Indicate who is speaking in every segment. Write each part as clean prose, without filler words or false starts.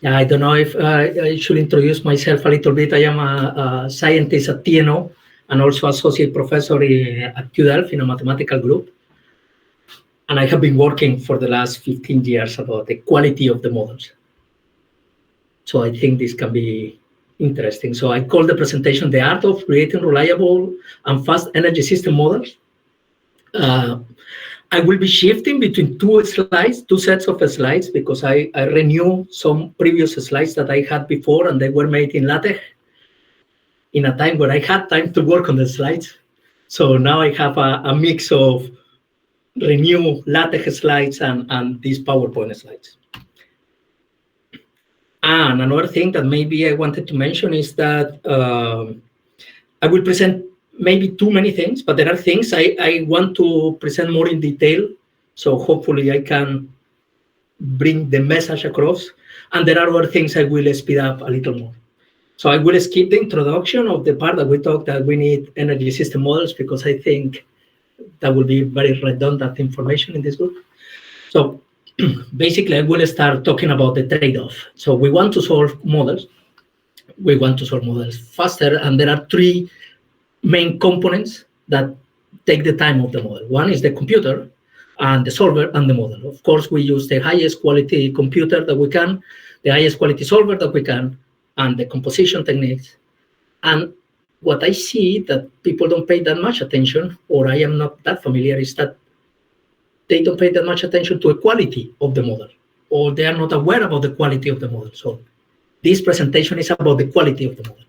Speaker 1: Yeah, I don't know if I should introduce myself a little bit. I am a scientist at TNO and also associate professor at QDelf in a mathematical group. And I have been working for the last 15 years about the quality of the models. So I think this can be interesting. So I call the presentation The Art of Creating Reliable and Fast Energy System Models. I will be shifting between two sets of slides, because I renew some previous slides that I had before, and they were made in LaTeX in a time where I had time to work on the slides. So now I have a mix of renew LaTeX slides and these PowerPoint slides. And another thing that maybe I wanted to mention is that I will present maybe too many things, but there are things I want to present more in detail. So hopefully I can bring the message across. And there are other things I will speed up a little more. So I will skip the introduction of the part that we talked that we need energy system models, because I think that will be very redundant information in this group. So basically, I will start talking about the trade-off. So we want to solve models. We want to solve models faster, and there are three main components that take the time of the model. One is the computer, and the solver, and the model. Of course, we use the highest quality computer that we can, the highest quality solver that we can, and the composition techniques. And what I see that people don't pay that much attention, or I am not that familiar, is that they don't pay that much attention to the quality of the model, or they are not aware about the quality of the model. So this presentation is about the quality of the model.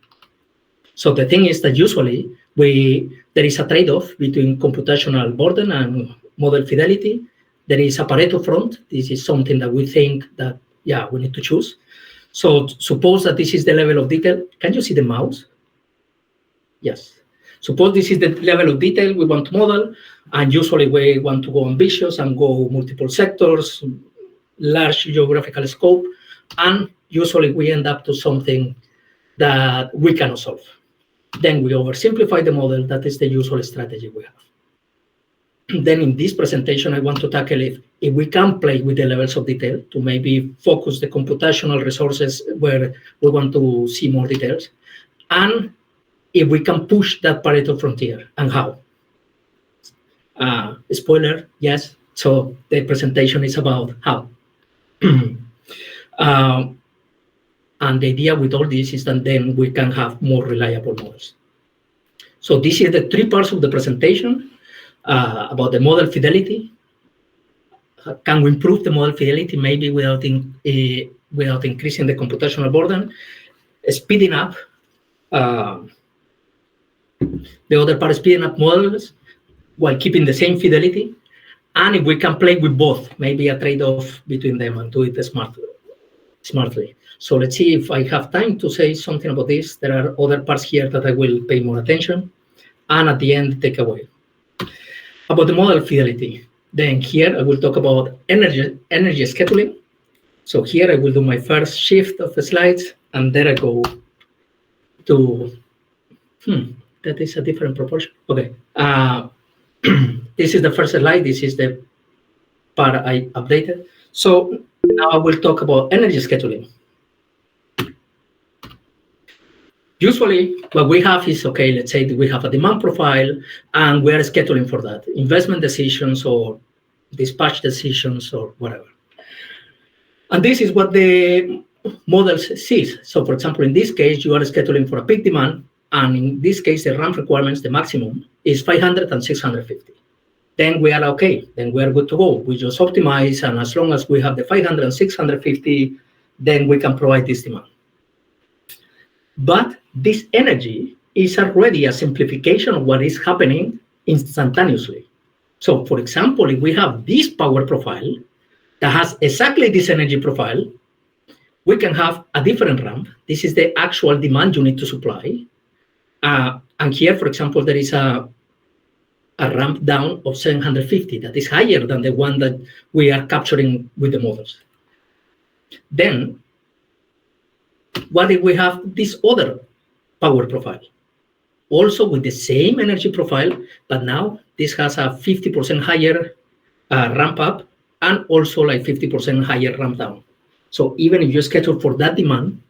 Speaker 1: So the thing is that usually there is a trade-off between computational burden and model fidelity. There is a Pareto front. This is something that we think that, yeah, we need to choose. So suppose that this is the level of detail. Can you see the mouse? Yes. Suppose this is the level of detail we want to model, and usually we want to go ambitious and go multiple sectors, large geographical scope, and usually we end up to something that we cannot solve. Then we oversimplify the model. That is the usual strategy we have. Then in this presentation, I want to tackle if we can play with the levels of detail to maybe focus the computational resources where we want to see more details, and if we can push that Pareto frontier, and how. Spoiler, yes. So the presentation is about how. And the idea with all this is that then we can have more reliable models. So this is the three parts of the presentation about the model fidelity. Can we improve the model fidelity maybe without increasing the computational burden? Speeding up. The other part is speeding up models while keeping the same fidelity. And if we can play with both, maybe a trade-off between them and do it smartly. So let's see if I have time to say something about this. There are other parts here that I will pay more attention. And at the end, take away. About the model fidelity. Then here I will talk about energy scheduling. So here I will do my first shift of the slides, and there I go to, that is a different proportion. Okay. This is the first slide. This is the part I updated. So now I will talk about energy scheduling. Usually what we have is, okay, let's say that we have a demand profile and we are scheduling for that. Investment decisions or dispatch decisions or whatever. And this is what the model sees. So for example, in this case, you are scheduling for a peak demand. And in this case, the ramp requirements, the maximum is 500 and 650. Then we are okay. Then we are good to go. We just optimize. And as long as we have the 500 and 650, then we can provide this demand. But this energy is already a simplification of what is happening instantaneously. So for example, if we have this power profile that has exactly this energy profile, we can have a different ramp. This is the actual demand you need to supply. And here, for example, there is a ramp down of 750 that is higher than the one that we are capturing with the models. Then, what if we have this other power profile? Also with the same energy profile, but now this has a 50% higher ramp up and also like 50% higher ramp down. So even if you schedule for that demand,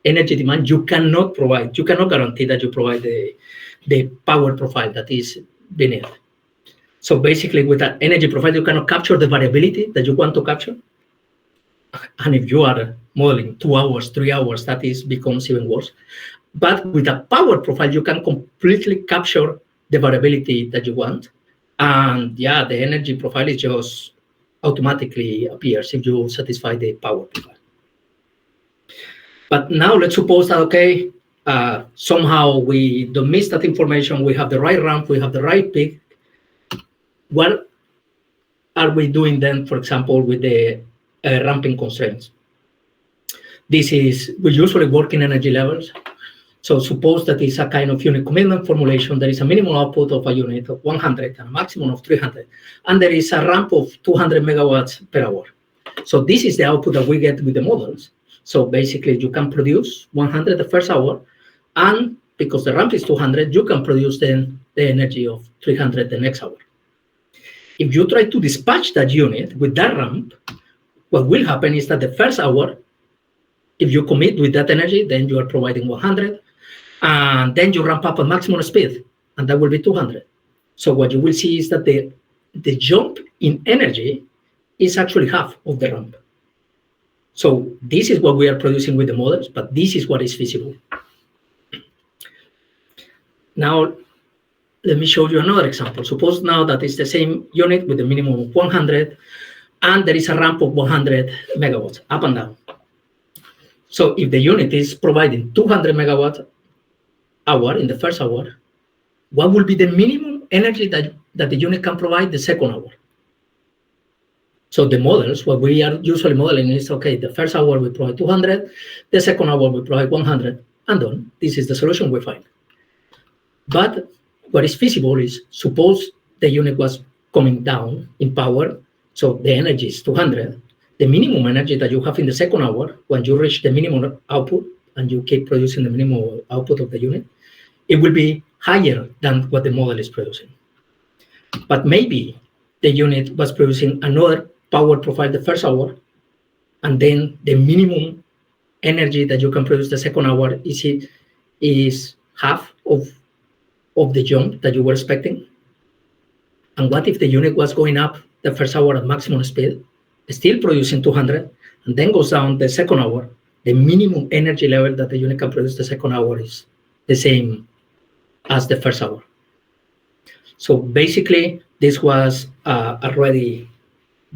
Speaker 1: energy demand, you cannot guarantee that you provide the power profile that is beneath. So basically, with that energy profile, you cannot capture the variability that you want to capture. And if you are modeling 2 hours, 3 hours, that becomes even worse. But with a power profile, you can completely capture the variability that you want. And yeah, the energy profile is just automatically appears if you satisfy the power profile. But now let's suppose that, okay, somehow we don't miss that information, we have the right ramp, we have the right peak. What are we doing then, for example, with the ramping constraints? We usually work in energy levels. So suppose that it's a kind of unit commitment formulation. There is a minimum output of a unit of 100 and a maximum of 300. And there is a ramp of 200 megawatts per hour. So this is the output that we get with the models. So basically, you can produce 100 the first hour. And because the ramp is 200, you can produce then the energy of 300 the next hour. If you try to dispatch that unit with that ramp, what will happen is that the first hour, if you commit with that energy, then you are providing 100. And then you ramp up at maximum speed, and that will be 200. So what you will see is that the jump in energy is actually half of the ramp. So this is what we are producing with the models, but this is what is feasible. Now, let me show you another example. Suppose now that it's the same unit with a minimum of 100, and there is a ramp of 100 megawatts, up and down. So if the unit is providing 200 megawatt hour in the first hour, what will be the minimum energy that the unit can provide the second hour? So the models, what we are usually modeling is, okay, the first hour we provide 200, the second hour we provide 100, and done. This is the solution we find. But what is feasible is, suppose the unit was coming down in power, so the energy is 200, the minimum energy that you have in the second hour, when you reach the minimum output and you keep producing the minimum output of the unit, it will be higher than what the model is producing. But maybe the unit was producing another power profile the first hour, and then the minimum energy that you can produce the second hour is half of the jump that you were expecting. And what if the unit was going up the first hour at maximum speed, still producing 200, and then goes down the second hour? The minimum energy level that the unit can produce the second hour is the same as the first hour. So basically, this was already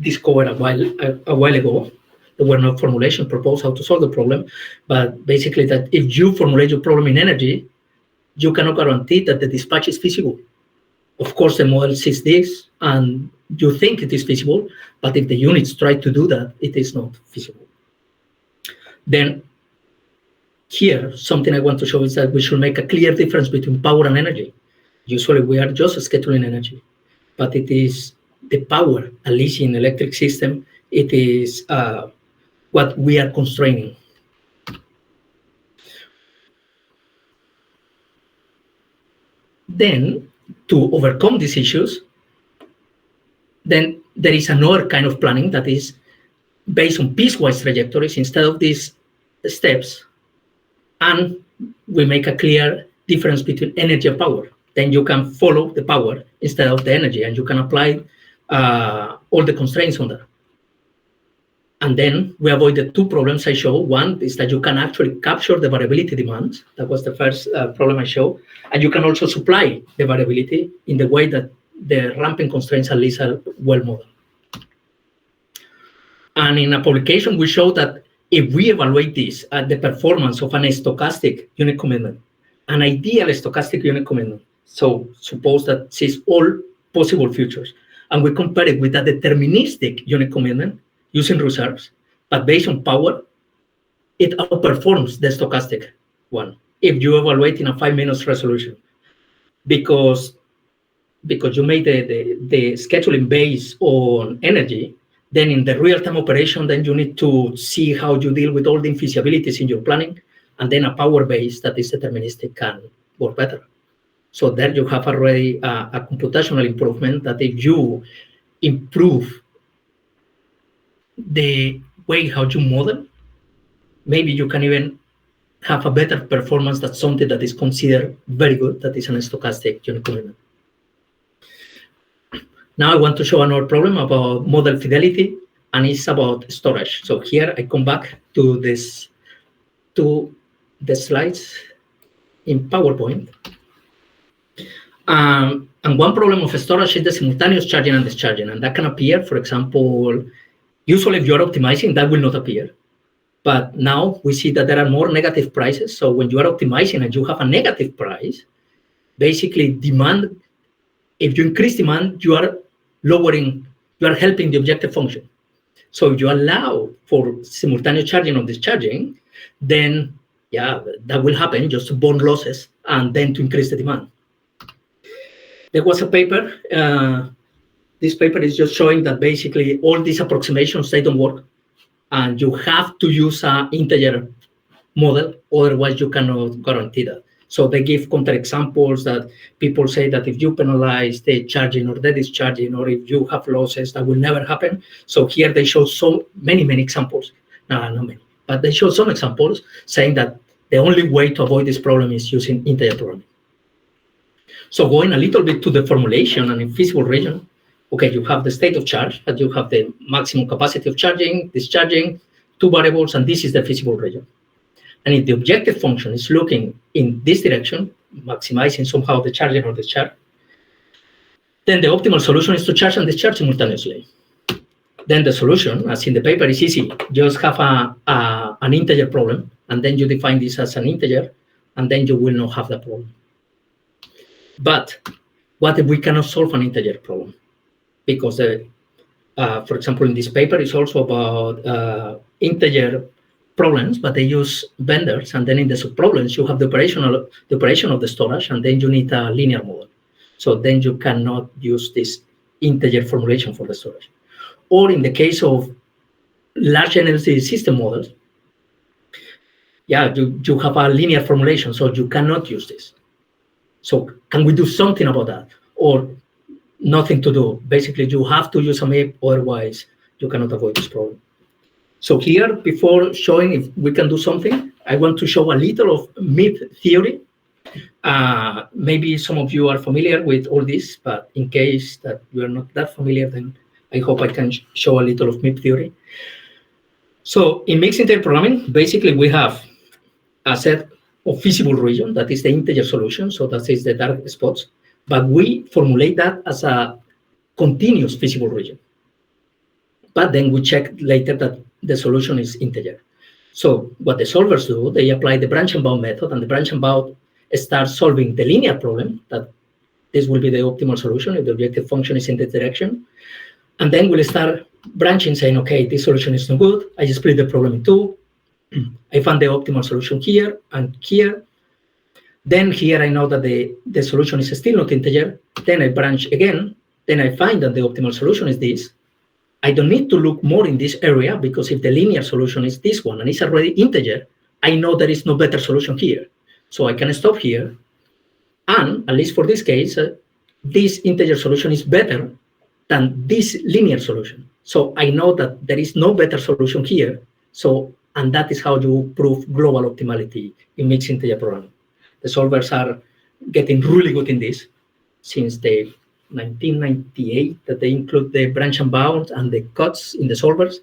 Speaker 1: discovered a while ago. There were no formulation proposed how to solve the problem, but basically that if you formulate your problem in energy, you cannot guarantee that the dispatch is feasible. Of course, the model sees this and you think it is feasible, but if the units try to do that, it is not feasible. Then here, something I want to show is that we should make a clear difference between power and energy. Usually we are just scheduling energy, but it is the power, at least in electric system, it is what we are constraining. Then, to overcome these issues, then there is another kind of planning that is based on piecewise trajectories instead of these steps, and we make a clear difference between energy and power. Then you can follow the power instead of the energy, and you can apply all the constraints on that. And then we avoid the two problems I showed. One is that you can actually capture the variability demands. That was the first problem I showed. And you can also supply the variability in the way that the ramping constraints at least are well modeled. And in a publication, we showed that if we evaluate this at the performance of an stochastic unit commitment, an ideal stochastic unit commitment, so suppose that sees all possible futures, and we compare it with a deterministic unit commitment using reserves, but based on power, it outperforms the stochastic one if you evaluate in a 5 minutes resolution, because you made the scheduling based on energy. Then in the real-time operation, then you need to see how you deal with all the infeasibilities in your planning, and then a power base that is deterministic can work better. So there you have already a computational improvement that if you improve the way how you model maybe you can even have a better performance than something that is considered very good, that is an stochastic unit complement. Now I want to show another problem about model fidelity, and it's about storage. So here I come back to this, to the slides in PowerPoint. And one problem of storage is the simultaneous charging and discharging, and that can appear, for example, usually if you're optimizing, that will not appear. But now we see that there are more negative prices. So when you are optimizing and you have a negative price, basically demand, if you increase demand, you are lowering, you are helping the objective function. So if you allow for simultaneous charging or discharging, then yeah, that will happen just to bond losses and then to increase the demand. There was a paper, this paper is just showing that basically all these approximations, they don't work. And you have to use an integer model, otherwise you cannot guarantee that. So they give counterexamples that people say that if you penalize the charging or the discharging, or if you have losses, that will never happen. So here they show so many examples. No, not many, but they show some examples saying that the only way to avoid this problem is using integer programming. So going a little bit to the formulation and in feasible region, okay, you have the state of charge, but you have the maximum capacity of charging, discharging, two variables, and this is the feasible region. And if the objective function is looking in this direction, maximizing somehow the charging or discharge, then the optimal solution is to charge and discharge simultaneously. Then the solution, as in the paper, is easy. Just have an integer problem, and then you define this as an integer, and then you will not have the problem. But what if we cannot solve an integer problem? Because, for example, in this paper, it's also about integer problems, but they use vendors, and then in the subproblems, you have the operation of the storage, and then you need a linear model. So then you cannot use this integer formulation for the storage. Or in the case of large energy system models, yeah, you have a linear formulation, so you cannot use this. So can we do something about that? Or nothing to do? Basically, you have to use a map, otherwise you cannot avoid this problem. So here, before showing if we can do something, I want to show a little of myth theory. Maybe some of you are familiar with all this, but in case that you are not that familiar, then I hope I can show a little of myth theory. So in mixed integer programming, basically we have a set of feasible region, that is the integer solution, so that is the dark spots, but we formulate that as a continuous feasible region. But then we check later that the solution is integer. So what the solvers do, they apply the branch and bound method, and the branch and bound starts solving the linear problem, that this will be the optimal solution if the objective function is in this direction. And then we'll start branching, saying, okay, this solution is no good. I just split the problem in two. I found the optimal solution here and here. Then here I know that the solution is still not integer. Then I branch again. Then I find that the optimal solution is this. I don't need to look more in this area, because if the linear solution is this one and it's already integer, I know there is no better solution here. So I can stop here. And at least for this case, this integer solution is better than this linear solution. So I know that there is no better solution here. So, and that is how you prove global optimality in mixed integer programming. The solvers are getting really good in this since the 1998, that they include the branch and bound and the cuts in the solvers.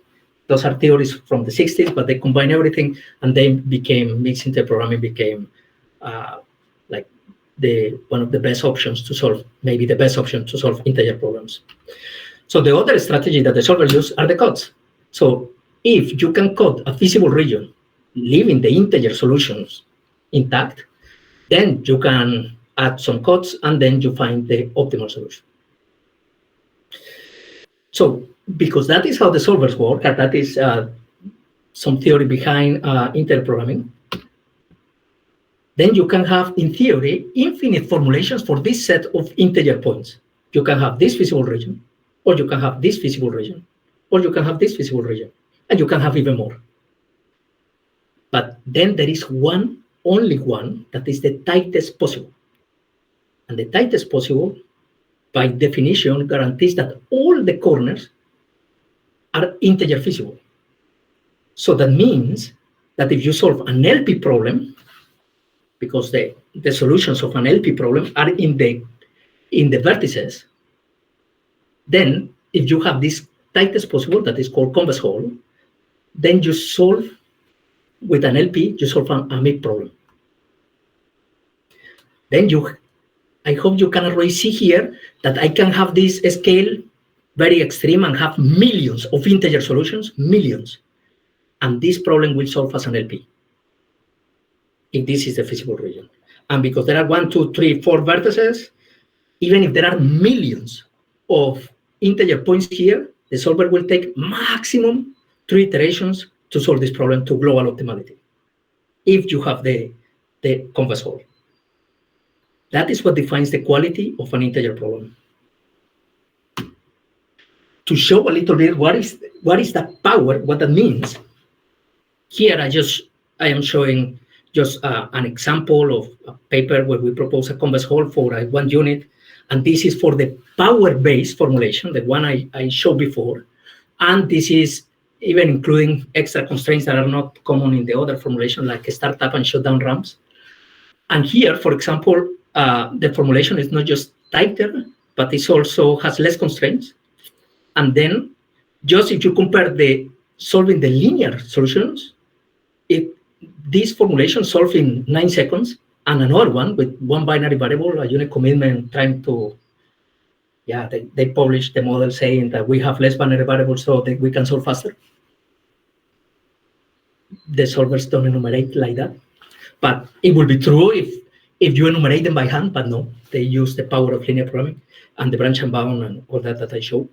Speaker 1: Those are theories from the 60s, but they combine everything, and they became, mixed integer programming became like one of the best options to solve, maybe the best option to solve integer problems. So the other strategy that the solvers use are the cuts. So if you can cut a feasible region, leaving the integer solutions intact, then you can add some cuts, and then you find the optimal solution. So because that is how the solvers work, and that is some theory behind integer programming, then you can have, in theory, infinite formulations for this set of integer points. You can have this feasible region, or you can have this feasible region, or you can have this feasible region, and you can have even more. But then there is one, only one, that is the tightest possible. And the tightest possible, by definition, guarantees that all the corners are integer feasible. So that means that if you solve an LP problem, because the solutions of an LP problem are in the vertices, then if you have this tightest possible, that is called convex hole, then you solve with an LP, you solve a MIP problem. Then I hope you can already see here that I can have this scale very extreme and have millions of integer solutions, millions. And this problem will solve as an LP, if this is the feasible region. And because there are 1, 2, 3, 4 vertices, even if there are millions of integer points here, the solver will take maximum 3 iterations to solve this problem to global optimality, if you have the convex hole. That is what defines the quality of an integer problem. To show a little bit what is the power, what that means, here I am showing just an example of a paper where we propose a convex hole for one unit, and this is for the power-based formulation, the one I showed before, and this is even including extra constraints that are not common in the other formulation, like startup and shutdown ramps. And here, for example, the formulation is not just tighter, but it also has less constraints. And then, just if you compare solving the linear solutions, this formulation solved in 9 seconds, and another one with one binary variable, a unit commitment trying to, they published the model saying that we have less binary variables so that we can solve faster. The solvers don't enumerate like that. But it will be true if you enumerate them by hand, but no, they use the power of linear programming and the branch and bound and all that I showed.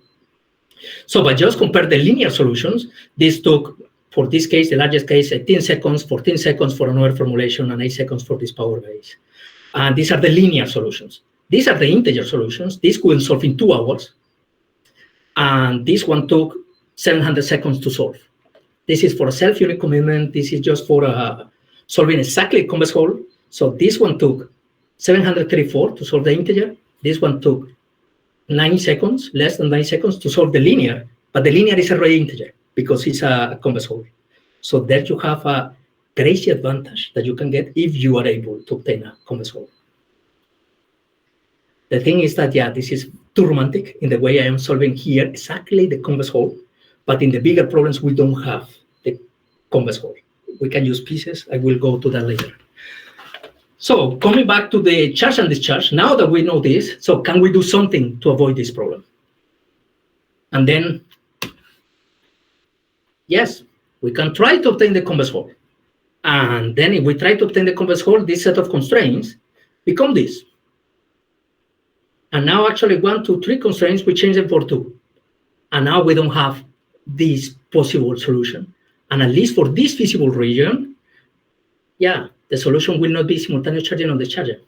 Speaker 1: So, but just compare the linear solutions. This took, for this case, the largest case, 18 seconds, 14 seconds for another formulation, and 8 seconds for this power base. And these are the linear solutions. These are the integer solutions. This could solve in 2 hours. And this one took 700 seconds to solve. This is for a self-unit commitment. This is just for solving exactly convex hole. So this one took 734 to solve the integer. This one took 9 seconds, less than 9 seconds to solve the linear, but the linear is already integer because it's a convex hole. So there you have a crazy advantage that you can get if you are able to obtain a convex hole. The thing is that, this is too romantic in the way I am solving here exactly the convex hole, but in the bigger problems, we don't have the convex hole. We can use pieces. I will go to that later. So coming back to the charge and discharge, now that we know this, so can we do something to avoid this problem? And then, yes, we can try to obtain the convex hole. And then if we try to obtain the convex hole, this set of constraints become this. And now actually 1, 2, 3 constraints, we change them for 2. And now we don't have this possible solution. And at least for this feasible region, the solution will not be simultaneous charging or discharging.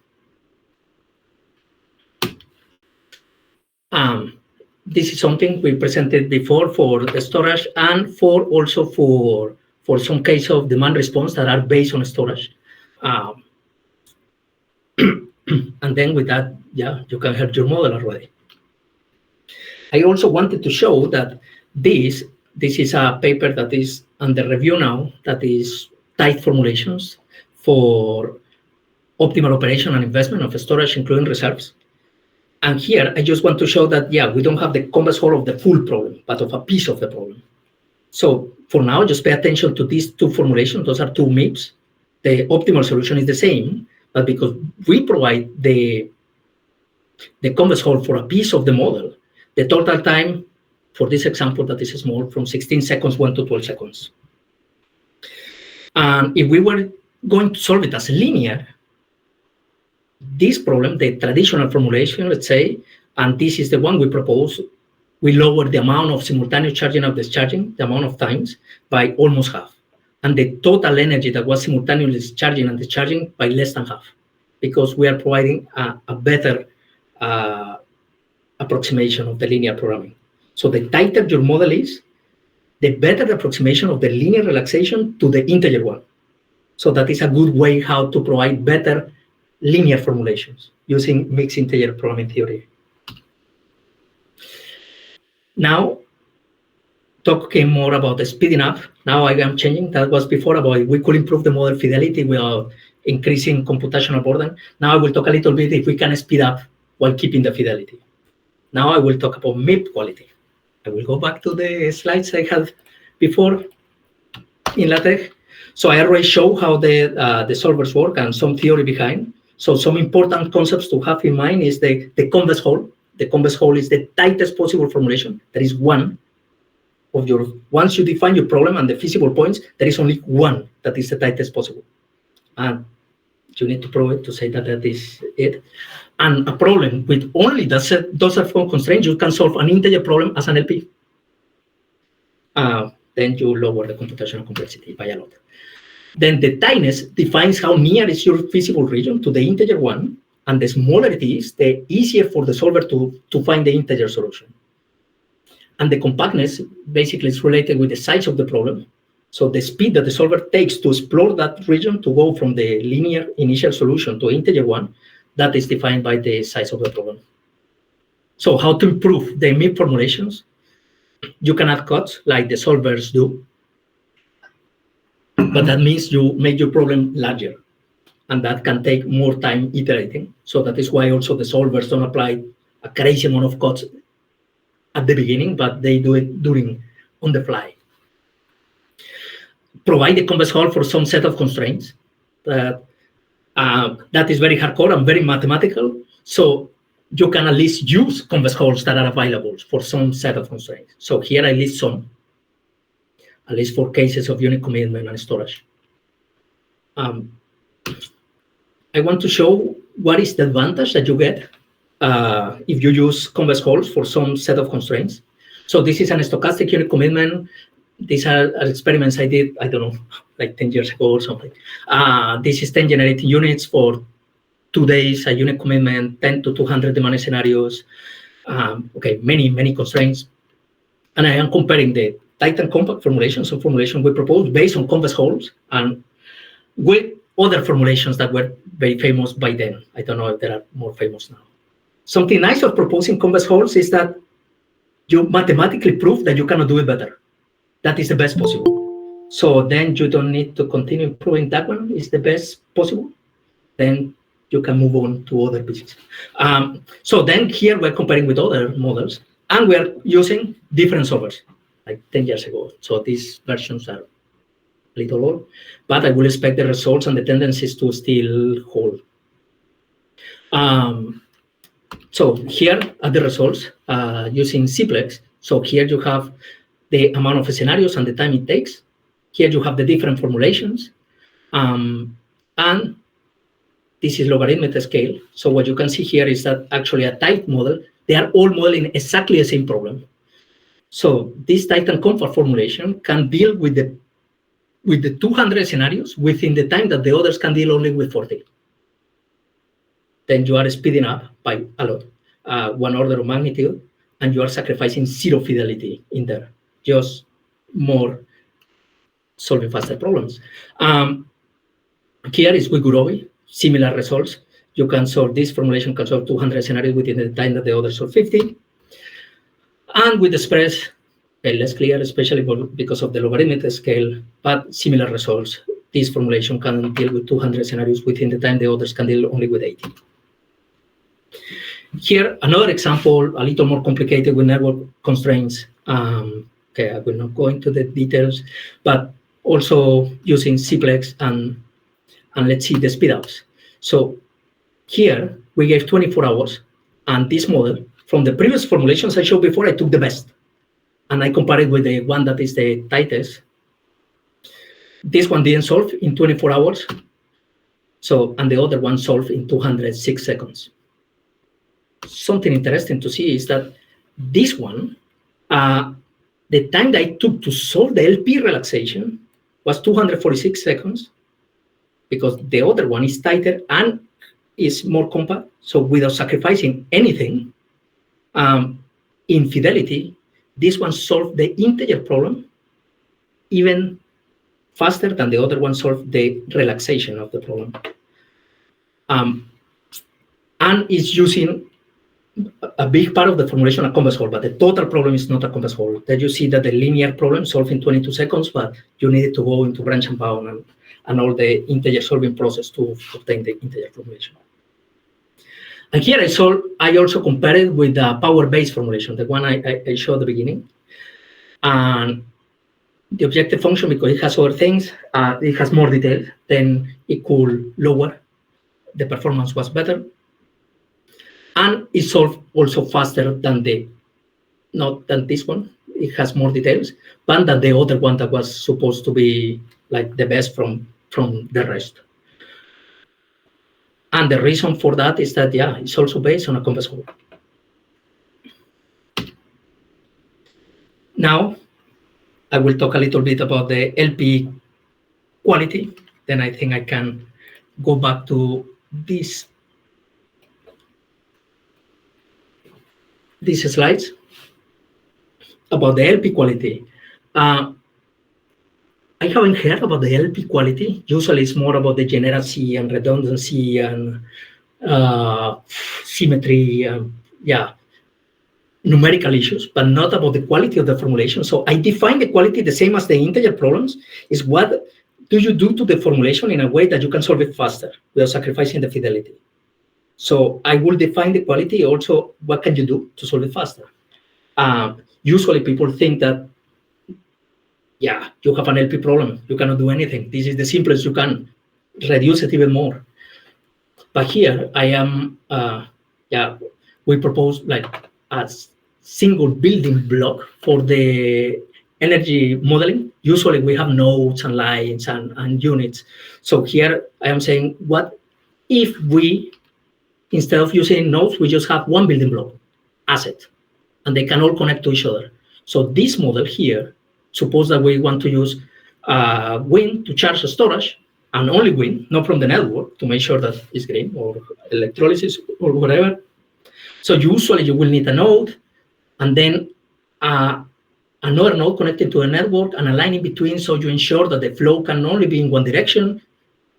Speaker 1: This is something we presented before for the storage and for also for some case of demand response that are based on storage. And then with that, you can have your model already. I also wanted to show that this is a paper that is under review now, that is tight formulations for optimal operation and investment of storage, including reserves. And here, I just want to show that, we don't have the convex hole of the full problem, but of a piece of the problem. So for now, just pay attention to these 2 formulations. Those are 2 MIPs. The optimal solution is the same, but because we provide the convex hole for a piece of the model, the total time for this example that is small, from 16 seconds, 1 to 12 seconds. And if we were going to solve it as linear, this problem, the traditional formulation, let's say, and this is the one we propose, we lower the amount of simultaneous charging and discharging, the amount of times, by almost half. And the total energy that was simultaneously charging and discharging by less than half, because we are providing a better approximation of the linear programming. So the tighter your model is, the better the approximation of the linear relaxation to the integer one. So that is a good way how to provide better linear formulations using mixed integer programming theory. Now, talking more about the speeding up. Now I am changing. That was before about we could improve the model fidelity without increasing computational burden. Now I will talk a little bit if we can speed up while keeping the fidelity. Now I will talk about MIP quality. I will go back to the slides I had before in LaTeX. So I already show how the solvers work and some theory behind. So some important concepts to have in mind is the convex hull. The convex hull is the tightest possible formulation. There is one of your, once you define your problem and the feasible points, there is only one that is the tightest possible. And you need to prove it to say that that is it. And a problem with only those four constraints, you can solve an integer problem as an LP. Then you lower the computational complexity by a lot. Then the tightness defines how near is your feasible region to the integer one, and the smaller it is, the easier for the solver to find the integer solution. And the compactness basically is related with the size of the problem. So the speed that the solver takes to explore that region to go from the linear initial solution to integer one, that is defined by the size of the problem. So how to improve the MIP formulations? You can add cuts like the solvers do, but that means you make your problem larger, and that can take more time iterating. So that is why also the solvers don't apply a crazy amount of cuts at the beginning, but they do it on the fly. Provide the convex hull for some set of constraints. That is very hardcore and very mathematical. So you can at least use convex hulls that are available for some set of constraints. So here I list some, at least for cases of unit commitment and storage. I want to show what is the advantage that you get if you use convex hulls for some set of constraints. So this is an stochastic unit commitment. These are experiments I did, I don't know, like 10 years ago or something. This is 10 generating units for 2 days, a unit commitment, 10 to 200 demanding scenarios. Okay, many constraints. And I am comparing the tight and compact formulations, so formulation we proposed based on convex hulls, and with other formulations that were very famous by then. I don't know if they are more famous now. Something nice of proposing convex hulls is that you mathematically prove that you cannot do it better. That is the best possible. So then you don't need to continue improving that one is the best possible. Then you can move on to other pieces. So then here we're comparing with other models, and we're using different solvers, like 10 years ago. So these versions are a little old, but I will expect the results and the tendencies to still hold. So here are the results using Cplex. So here you have the amount of scenarios and the time it takes. Here you have the different formulations. And this is logarithmic scale. So what you can see here is that actually a tight model, they are all modeling exactly the same problem. So this tight and compact formulation can deal with the 200 scenarios within the time that the others can deal only with 40. Then you are speeding up by a lot, 1 order of magnitude, and you are sacrificing 0 fidelity in there, just more solving faster problems. Here is Wigurovi, similar results. You can solve this formulation, can solve 200 scenarios within the time that the others solve 50. And with the spreads, less clear, especially because of the logarithmic scale, but similar results. This formulation can deal with 200 scenarios within the time the others can deal only with 80. Here, another example, a little more complicated with network constraints. Okay, I will not go into the details, but also using Cplex and let's see the speedups. So here we gave 24 hours, and this model, from the previous formulations I showed before, I took the best, and I compared it with the one that is the tightest. This one didn't solve in 24 hours, so, and the other one solved in 206 seconds. Something interesting to see is that this one, the time that I took to solve the LP relaxation was 246 seconds, because the other one is tighter and is more compact. So without sacrificing anything, in fidelity, this one solved the integer problem even faster than the other one solved the relaxation of the problem. And is using a big part of the formulation a compass hole, but the total problem is not a compass hole. Then you see that the linear problem solved in 22 seconds, but you needed to go into branch and bound and all the integer solving process to obtain the integer formulation. And here I also compared it with the power-based formulation, the one I showed at the beginning. And the objective function, because it has other things, it has more details, then it could lower. The performance was better. And it solved also faster than not than this one. It has more details, but than the other one that was supposed to be like the best from the rest. And the reason for that is that, yeah, it's also based on a compass hole. Now, I will talk a little bit about the LP quality. Then I think I can go back to these slides about the LP quality. I haven't heard about the LP quality. Usually it's more about the generacy and redundancy and symmetry, numerical issues, but not about the quality of the formulation. So I define the quality the same as the integer problems, is what do you do to the formulation in a way that you can solve it faster without sacrificing the fidelity. So I will define the quality also, what can you do to solve it faster? Usually people think that, yeah, you have an LP problem, you cannot do anything. This is the simplest you can, reduce it even more. But here I am, we propose like a single building block for the energy modeling. Usually we have nodes and lines and units. So here I am saying, what if we, instead of using nodes, we just have one building block, asset, and they can all connect to each other. So this model here, suppose that we want to use wind to charge the storage, and only wind, not from the network, to make sure that it's green, or electrolysis, or whatever. So usually you will need a node, and then another node connected to a network, and a line in between, so you ensure that the flow can only be in one direction.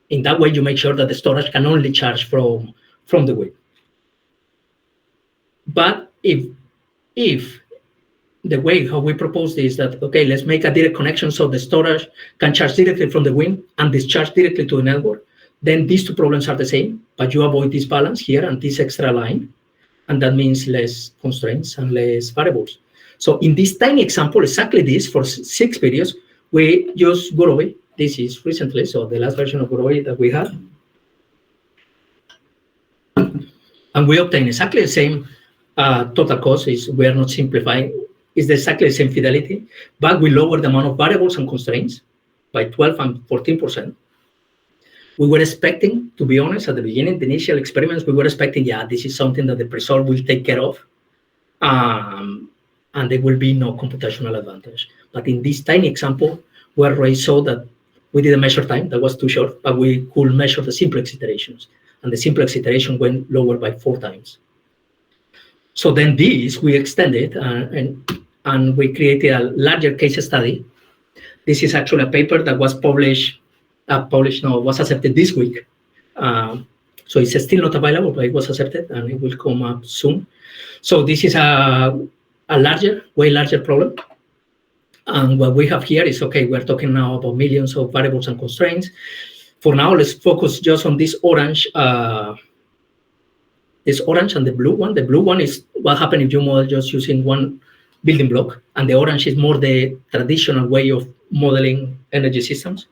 Speaker 1: In that way, you make sure that the storage can only charge from the wind. But if the way how we propose this, that, okay, let's make a direct connection so the storage can charge directly from the wind and discharge directly to the network, then these two problems are the same, but you avoid this balance here and this extra line, and that means less constraints and less variables. So in this tiny example, exactly this, for 6 periods, we use Gurobi. This is recently, so the last version of Gurobi that we had. And we obtain exactly the same total cost. We are not simplifying. It's exactly the same fidelity, but we lower the amount of variables and constraints by 12 and 14%. We were expecting, to be honest, at the beginning, the initial experiments, we were expecting, yeah, this is something that the Presolve will take care of, and there will be no computational advantage. But in this tiny example, we already saw that we didn't measure time, that was too short, but we could measure the simplex iterations, and the simplex iteration went lower by 4 times. So then this, we extended, and we created a larger case study. This is actually a paper that was was accepted this week. So it's still not available, but it was accepted, and it will come up soon. So this is a way larger problem. And what we have here is, okay, we're talking now about millions of variables and constraints. For now, let's focus just on this orange and the blue one. The blue one is what happens if you model just using one building block, and the orange is more the traditional way of modeling energy systems.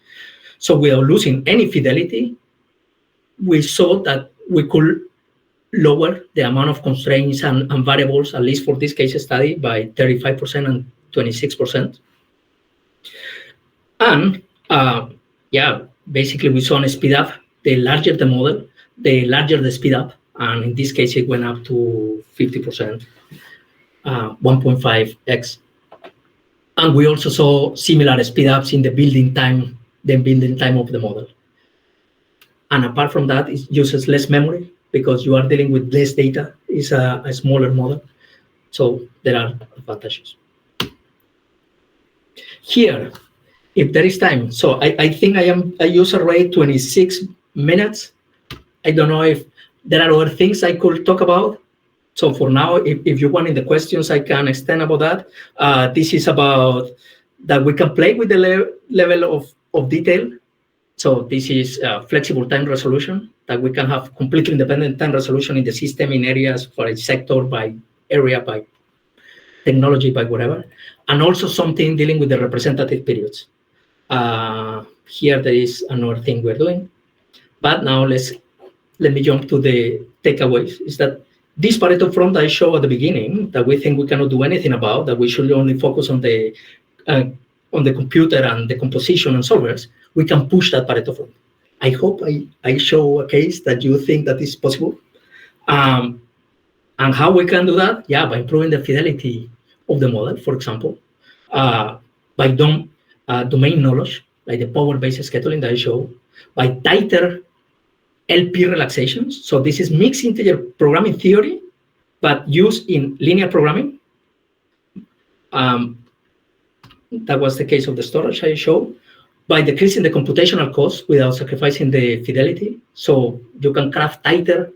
Speaker 1: So without losing any fidelity, we saw that we could lower the amount of constraints and variables, at least for this case study, by 35% and 26%. And basically we saw a speed up. The larger the model, the larger the speed up. And in this case, it went up to 50%, 1.5x. And we also saw similar speed ups in the building time of the model. And apart from that, it uses less memory because you are dealing with less data. It's a smaller model. So there are advantages. Here, if there is time, so I think I use already 26 minutes. I don't know if there are other things I could talk about. So for now, if you want in the questions, I can extend about that. This is about that we can play with the level of detail. So this is flexible time resolution, that we can have completely independent time resolution in the system in areas for a sector, by area, by technology, by whatever. And also something dealing with the representative periods. Here there is another thing we're doing. But now let me jump to the takeaways. Is that this Pareto front I showed at the beginning, that we think we cannot do anything about, that we should only focus on the computer and the composition and solvers, we can push that Pareto front. I hope I show a case that you think that is possible. And how we can do that? Yeah, by improving the fidelity of the model, for example, by domain knowledge, like the power-based scheduling that I showed, by tighter LP relaxations. So this is mixed integer programming theory, but used in linear programming. That was the case of the storage I showed. By decreasing the computational cost without sacrificing the fidelity. So you can craft tighter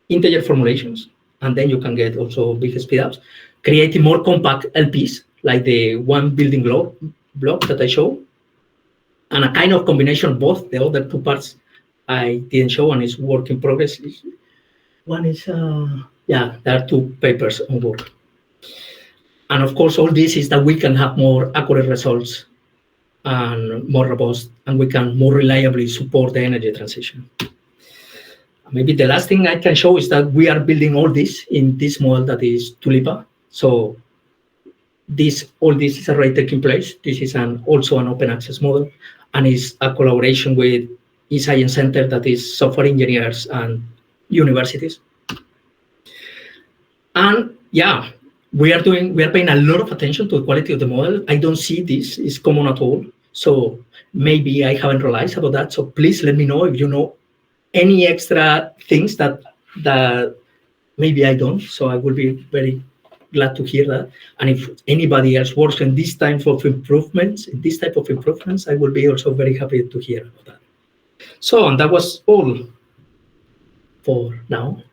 Speaker 1: integer formulations, and then you can get also big speedups. Creating more compact LPs, like the one building block that I showed. And a kind of combination of both. The other two parts I didn't show, and it's work in progress. One is, there are two papers on work. And of course, all this is that we can have more accurate results and more robust, and we can more reliably support the energy transition. Maybe the last thing I can show is that we are building all this in this model that is Tulipa. So all this is already taking place. This is also an open access model, and is a collaboration with eScience Center, that is software engineers and universities. And yeah, we are paying a lot of attention to the quality of the model. I don't see this is common at all. So maybe I haven't realized about that. So please let me know if you know any extra things that maybe I don't. So I will be very glad to hear that. And if anybody else works in this type of improvements, I will be also very happy to hear about that. So, and that was all for now.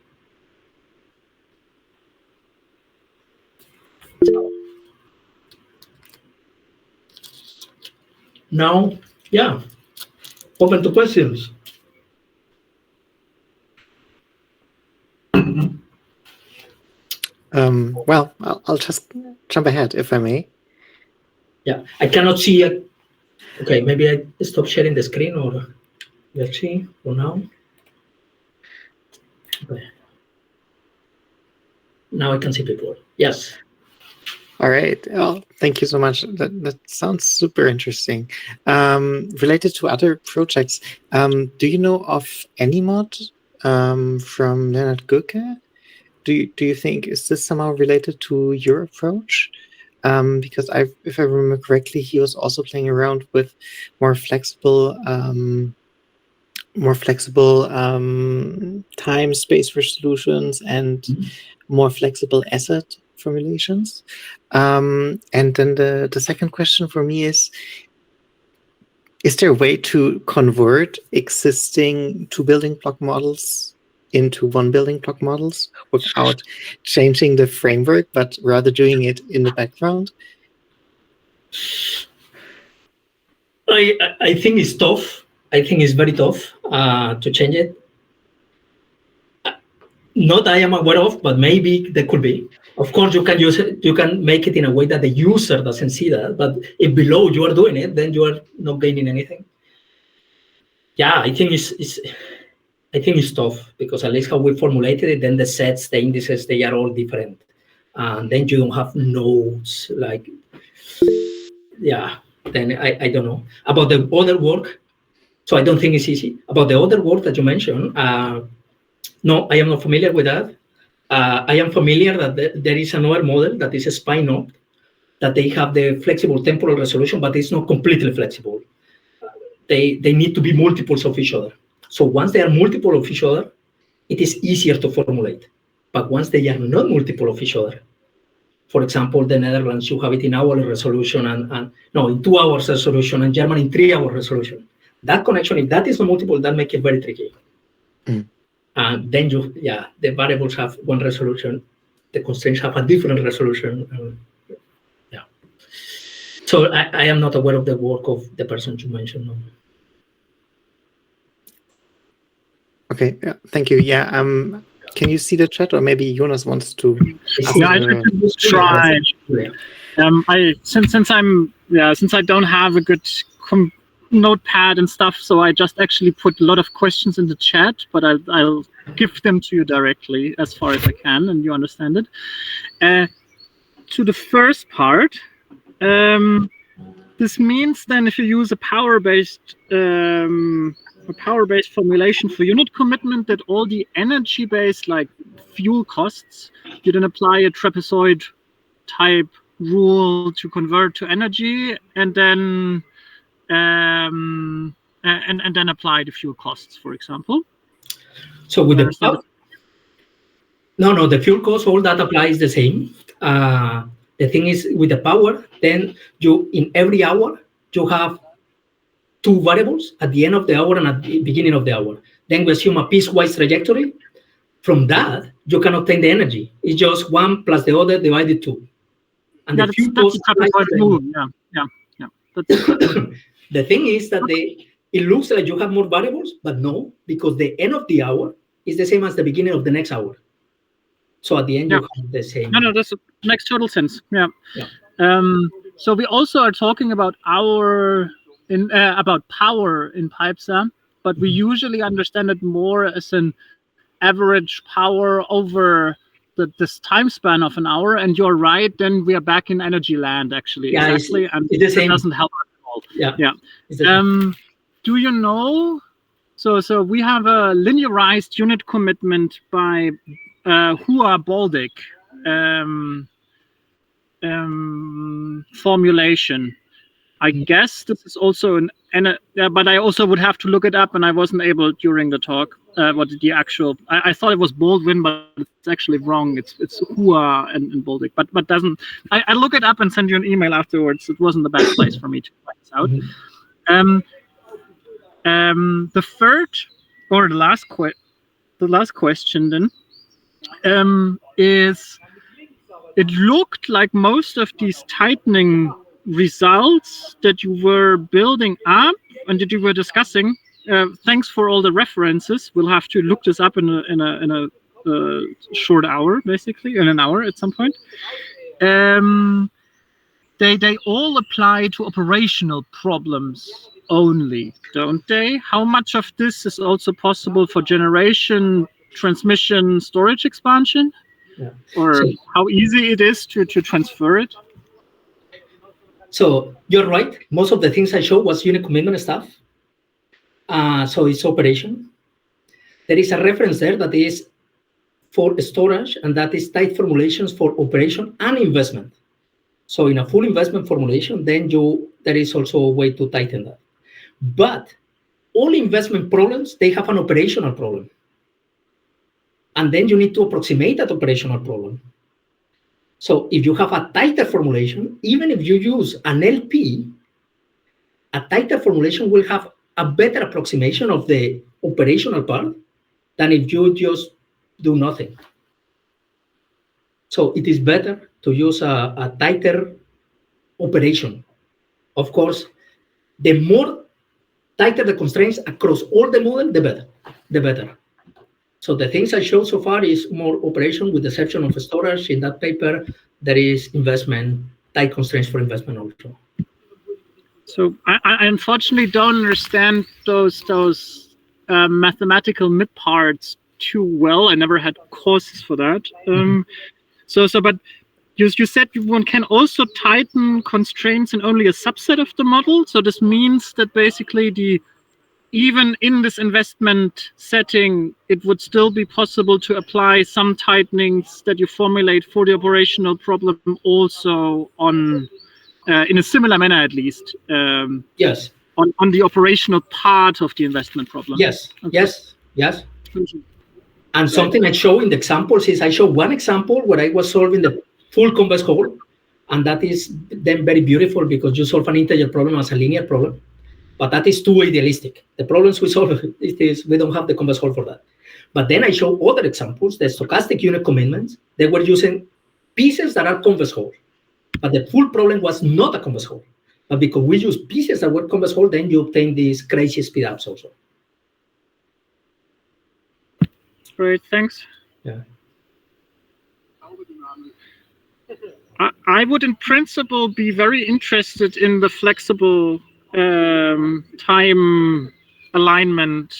Speaker 1: Now, yeah, open to questions.
Speaker 2: Well, I'll just jump ahead, if I may.
Speaker 1: Yeah, I cannot see it. Okay, maybe I stop sharing the screen, or let's see for now. Okay. Now I can see people. Yes.
Speaker 2: All right. Well, thank you so much. That sounds super interesting. Related to other projects, do you know of AnyMod from Leonard Göke? Do you think, is this somehow related to your approach? Because if I remember correctly, he was also playing around with more flexible time-space resolutions and more flexible asset formulations. And then the second question for me is there a way to convert existing 2 building block models into 1 building block models without changing the framework, but rather doing it in the background?
Speaker 1: I think it's tough. I think it's very tough to change it. Not I am aware of, but maybe there could be. Of course, you can use it. You can make it in a way that the user doesn't see that. But if below you are doing it, then you are not gaining anything. Yeah, I think it's tough, because at least how we formulated it, then the sets, the indices, they are all different, and then you don't have nodes. Like, yeah. Then I don't know about the other work. So I don't think it's easy. About the other work that you mentioned, no, I am not familiar with that. I am familiar that there is another model that is a spine-up, that they have the flexible temporal resolution, but it's not completely flexible. They need to be multiples of each other. So once they are multiple of each other, it is easier to formulate. But once they are not multiple of each other, for example, the Netherlands, you have it in hour resolution, in 2 hours resolution, and Germany in 3 hour resolution. That connection, if that is not multiple, that makes it very tricky. And then the variables have 1 resolution the constraints have a different resolution. Yeah. So I am not aware of the work of the person you mentioned. No.
Speaker 2: Okay, yeah, thank you. Yeah, can you see the chat, or maybe Jonas wants to?
Speaker 3: Yeah, I can try. Since I don't have a good notepad and stuff, so I just actually put a lot of questions in the chat, but I'll give them to you directly as far as I can, and you understand it. To the first part, this means then if you use a power-based formulation for unit commitment, that all the energy-based, like fuel costs, you then apply a trapezoid type rule to convert to energy, and then and then apply the fuel costs, for example.
Speaker 1: So with the the fuel cost, all that applies the same. The thing is, with the power, then in every hour you have two variables at the end of the hour and at the beginning of the hour. Then we assume a piecewise trajectory. From that, you can obtain the energy. It's just one plus the other divided two. And the fuel cost. The thing is that it looks like you have more variables, but no, because the end of the hour is the same as the beginning of the next hour. So at the end, you have the same.
Speaker 3: No, that makes total sense. Yeah. So we also are talking about about power in pipes, but we usually understand it more as an average power over this time span of an hour. And you're right. Then we are back in energy land, actually.
Speaker 1: Yeah,
Speaker 3: exactly. And
Speaker 1: it
Speaker 3: doesn't help at all.
Speaker 1: Yeah.
Speaker 3: Do you know? So we have a linearized unit commitment by Hua-Baldic formulation. I guess this is also but I also would have to look it up, and I wasn't able during the talk. What the actual? I thought it was Baldwin, but it's actually wrong. It's Hua and Baldic, but doesn't. I look it up and send you an email afterwards. It wasn't the best place for me to find this out. The third or the last question then is, it looked like most of these tightening results that you were building up and that you were discussing, thanks for all the references. We'll have to look this up in a short hour, basically in an hour at some point. They all apply to operational problems only, don't they? How much of this is also possible for generation, transmission, storage expansion? Or how easy it is to transfer it?
Speaker 1: So you're right. Most of the things I showed was unit commitment stuff. So it's operation. There is a reference there that is for storage, and that is tight formulations for operation and investment. So in a full investment formulation, then there is also a way to tighten that. But all investment problems, they have an operational problem. And then you need to approximate that operational problem. So if you have a tighter formulation, even if you use an LP, a tighter formulation will have a better approximation of the operational part than if you just do nothing. So it is better to use a tighter operation. Of course, the more tighter the constraints across all the model, the better. So the things I showed so far is more operation, with the exception of storage. In that paper, there is investment, tight constraints for investment also.
Speaker 3: So I unfortunately don't understand those mathematical mid parts too well. I never had courses for that. But you said one can also tighten constraints in only a subset of the model. So this means that basically even in this investment setting, it would still be possible to apply some tightenings that you formulate for the operational problem also on, in a similar manner at least.
Speaker 1: Yes.
Speaker 3: On the operational part of the investment problem.
Speaker 1: Yes. Okay. Yes. And something I show in the examples is I show one example where I was solving the full convex hull, and that is then very beautiful because you solve an integer problem as a linear problem. But that is too idealistic. The problems we solve is we don't have the convex hull for that. But then I show other examples, the stochastic unit commitments. They were using pieces that are convex whole, but the full problem was not a convex whole. But because we use pieces that were convex whole, then you obtain these crazy speedups also.
Speaker 3: Great, thanks.
Speaker 1: Yeah.
Speaker 3: I would, in principle, be very interested in the flexible time alignment,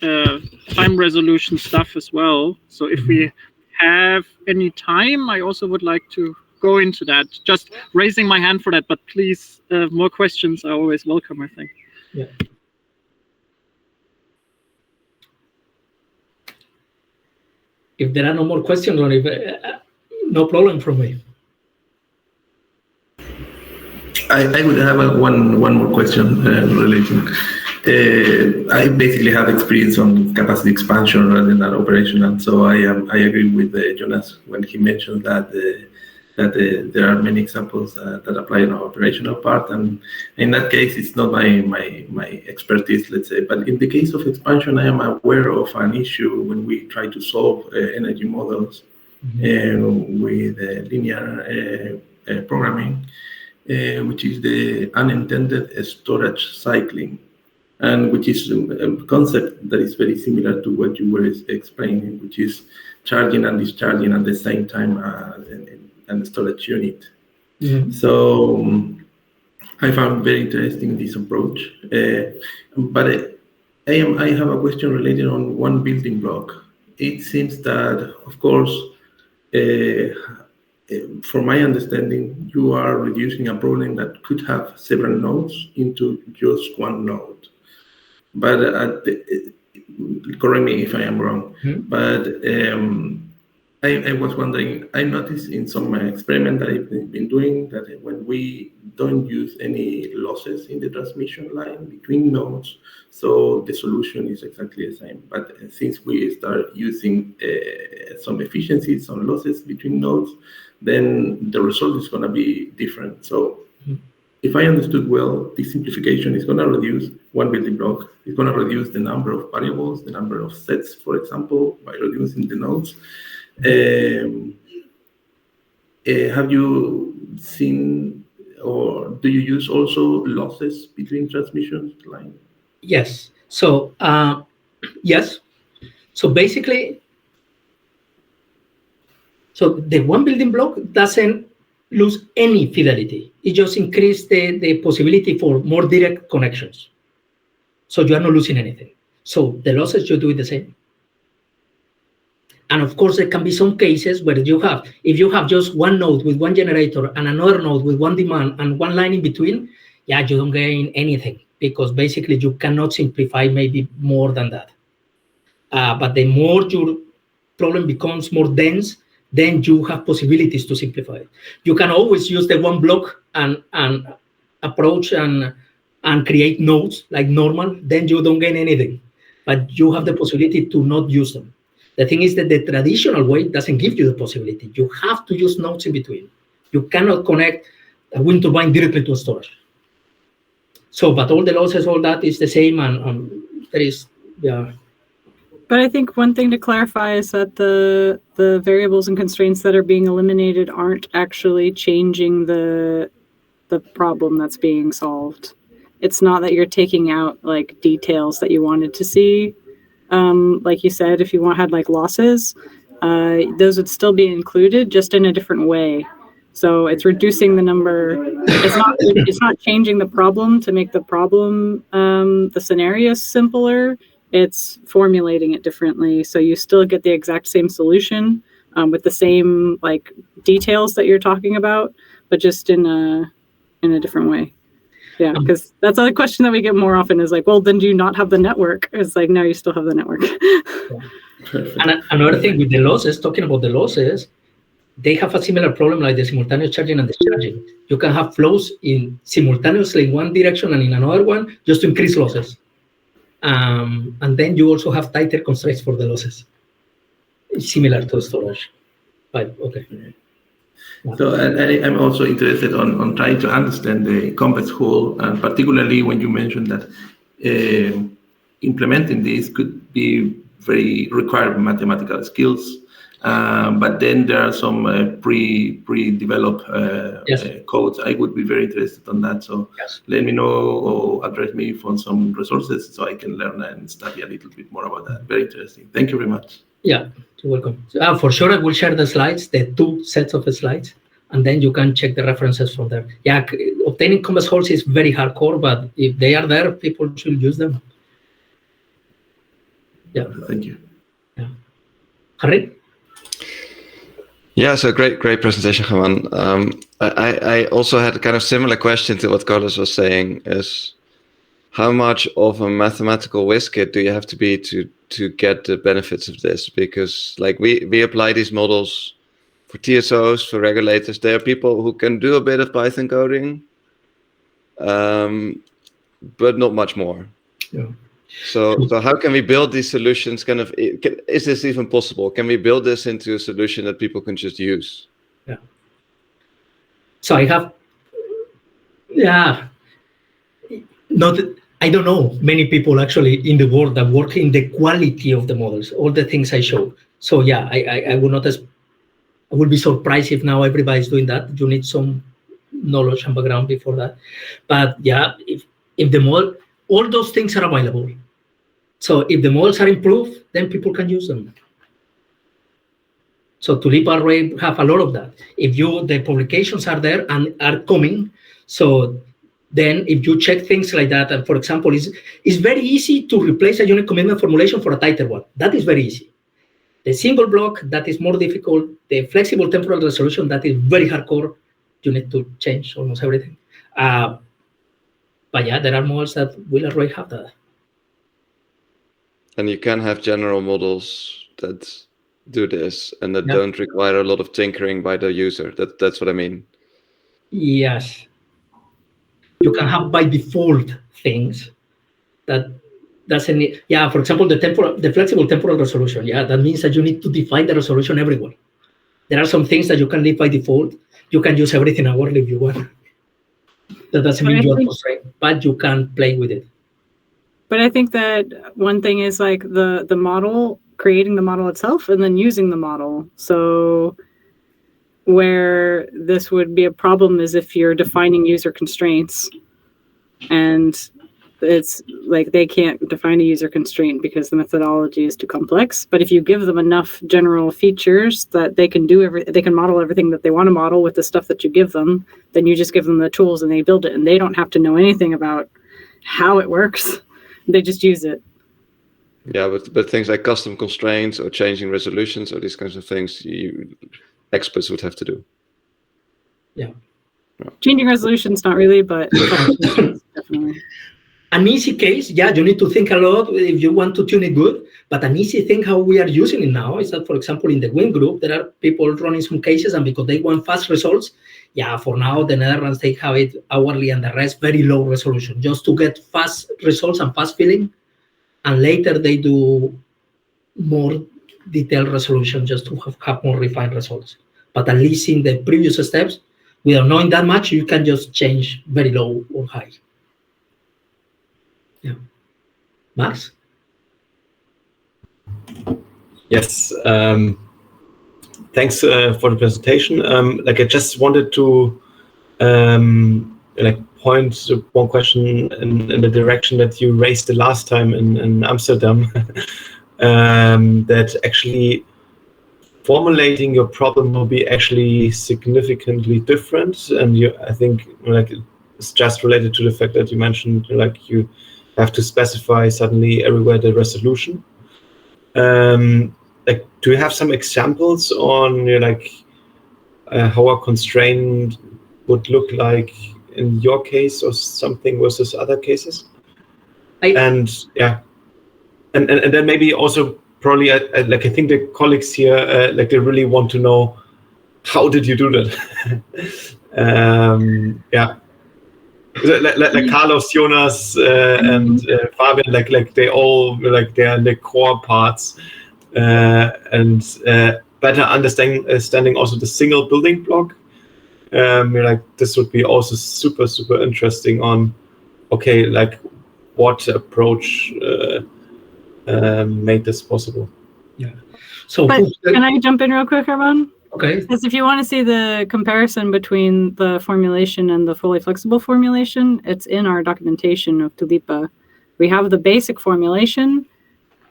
Speaker 3: time resolution stuff as well. So if we have any time, I also would like to go into that. Just raising my hand for that, but please, more questions are always welcome, I think.
Speaker 1: Yeah. If there are no more questions, or if, no problem from me.
Speaker 4: I would have one more question relating. I basically have experience on capacity expansion rather than operational, so I agree with Jonas when he mentioned that there are many examples that apply in our operational part, and in that case, it's not my expertise, let's say. But in the case of expansion, I am aware of an issue when we try to solve energy models with linear programming. Which is the unintended storage cycling, and which is a concept that is very similar to what you were explaining, which is charging and discharging at the same time and the storage unit. So I found very interesting this approach, but I have a question related on one building block. It seems that, of course, from my understanding, you are reducing a problem that could have several nodes into just one node. But correct me if I am wrong. But I was wondering, I noticed in some experiment that I've been doing that when we don't use any losses in the transmission line between nodes, so the solution is exactly the same. But since we start using some efficiencies, some losses between nodes, then the result is going to be different. So if I understood well, this simplification is going to reduce one building block. It's going to reduce the number of variables, the number of sets, for example, by reducing the nodes. Have you seen, or do you use also losses between transmission lines?
Speaker 1: Yes. So yes. So basically, so the one building block doesn't lose any fidelity. It just increases the possibility for more direct connections. So you are not losing anything. So the losses, you do it the same. And of course, there can be some cases where if you have just one node with one generator and another node with one demand and one line in between, yeah, you don't gain anything because basically you cannot simplify maybe more than that. But the more your problem becomes more dense, then you have possibilities to simplify it. You can always use the one block and approach and create nodes like normal, then you don't gain anything. But you have the possibility to not use them. The thing is that the traditional way doesn't give you the possibility. You have to use nodes in between. You cannot connect a wind turbine directly to a storage. So, but all the losses, all that is the same, and there is, yeah.
Speaker 5: But I think one thing to clarify is that the variables and constraints that are being eliminated aren't actually changing the problem that's being solved. It's not that you're taking out like details that you wanted to see. Like you said, if you had like losses, those would still be included, just in a different way. So it's reducing the number. It's not changing the problem to make the problem, the scenario simpler. It's formulating it differently. So you still get the exact same solution with the same like details that you're talking about, but just in a different way. Yeah, because that's a question that we get more often is like, well, then do you not have the network? It's like, no, you still have the network.
Speaker 1: And another thing with the losses, talking about the losses, they have a similar problem like the simultaneous charging and discharging. You can have flows simultaneously in one direction and in another one just to increase losses. And then you also have tighter constraints for the losses. It's similar to storage. But okay.
Speaker 4: So I'm also interested on trying to understand the complex whole, and particularly when you mentioned that implementing this could be require mathematical skills. But then there are some pre-developed codes. I would be very interested on that. So let me know or address me for some resources so I can learn and study a little bit more about that. Very interesting. Thank you very much.
Speaker 1: Yeah, you're welcome. For sure, I will share the slides, the 2 sets of slides, and then you can check the references from there. Yeah, obtaining compass holes is very hardcore, but if they are there, people should use them. Yeah.
Speaker 4: Thank you.
Speaker 1: Yeah. Harry?
Speaker 6: Yeah, so great presentation, Germán. I also had a kind of similar question to what Carlos was saying, is how much of a mathematical whiz kid do you have to be to get the benefits of this? Because like we apply these models for TSOs, for regulators. There are people who can do a bit of Python coding, but not much more.
Speaker 1: Yeah.
Speaker 6: So how can we build these solutions? Is this even possible? Can we build this into a solution that people can just use?
Speaker 1: Yeah. So I have, I don't know many people actually in the world that work in the quality of the models, all the things I showed. So yeah, I would be surprised if now everybody's doing that. You need some knowledge and background before that. But yeah, if the model, all those things are available. So if the models are improved, then people can use them. So Tulip already have a lot of that. If the publications are there and are coming, so then if you check things like that, and for example, it's very easy to replace a unit commitment formulation for a tighter one. That is very easy. The single block, that is more difficult. The flexible temporal resolution, that is very hardcore. You need to change almost everything. But yeah, there are models that will already have that.
Speaker 6: And you can have general models that do this and that don't require a lot of tinkering by the user. That's what I mean.
Speaker 1: Yes. You can have by default things that doesn't need, for example, the flexible temporal resolution. Yeah, that means that you need to define the resolution everywhere. There are some things that you can leave by default. You can use everything hourly if you want. That doesn't mean you are constrained, but you can play with it.
Speaker 5: But I think that one thing is like the model, creating the model itself and then using the model. So where this would be a problem is if you're defining user constraints and it's like they can't define a user constraint because the methodology is too complex. But if you give them enough general features that they can they can model everything that they want to model with the stuff that you give them, then you just give them the tools and they build it, and they don't have to know anything about how it works. They just use it.
Speaker 6: Yeah, but things like custom constraints or changing resolutions or these kinds of things, experts would have to do.
Speaker 1: Yeah.
Speaker 5: Changing resolutions, not really, but definitely.
Speaker 1: An easy case, you need to think a lot if you want to tune it good, but an easy thing how we are using it now is that, for example, in the WIN group, there are people running some cases, and because they want fast results, for now, the Netherlands, they have it hourly and the rest very low resolution, just to get fast results and fast filling, and later they do more detailed resolution just to have more refined results. But at least in the previous steps, without knowing that much, you can just change very low or high. Yeah. Max?
Speaker 7: Yes. Thanks for the presentation. I just wanted to point to one question in the direction that you raised the last time in Amsterdam, that actually formulating your problem will be actually significantly different. And I think it's just related to the fact that you mentioned you have to specify suddenly everywhere the resolution. Do you have some examples on how a constraint would look like in your case or something versus other cases? And then maybe also probably I think the colleagues here they really want to know, how did you do that? Carlos, Jonas, and Fabian, they all they are the core parts, and better understanding also the single building block. This would be also super interesting on what approach made this possible.
Speaker 1: Yeah. So,
Speaker 5: But can I jump in real quick, Germán?
Speaker 1: okay.
Speaker 5: Because if you want to see the comparison between the formulation and the fully flexible formulation, it's in our documentation of Tulipa. We have the basic formulation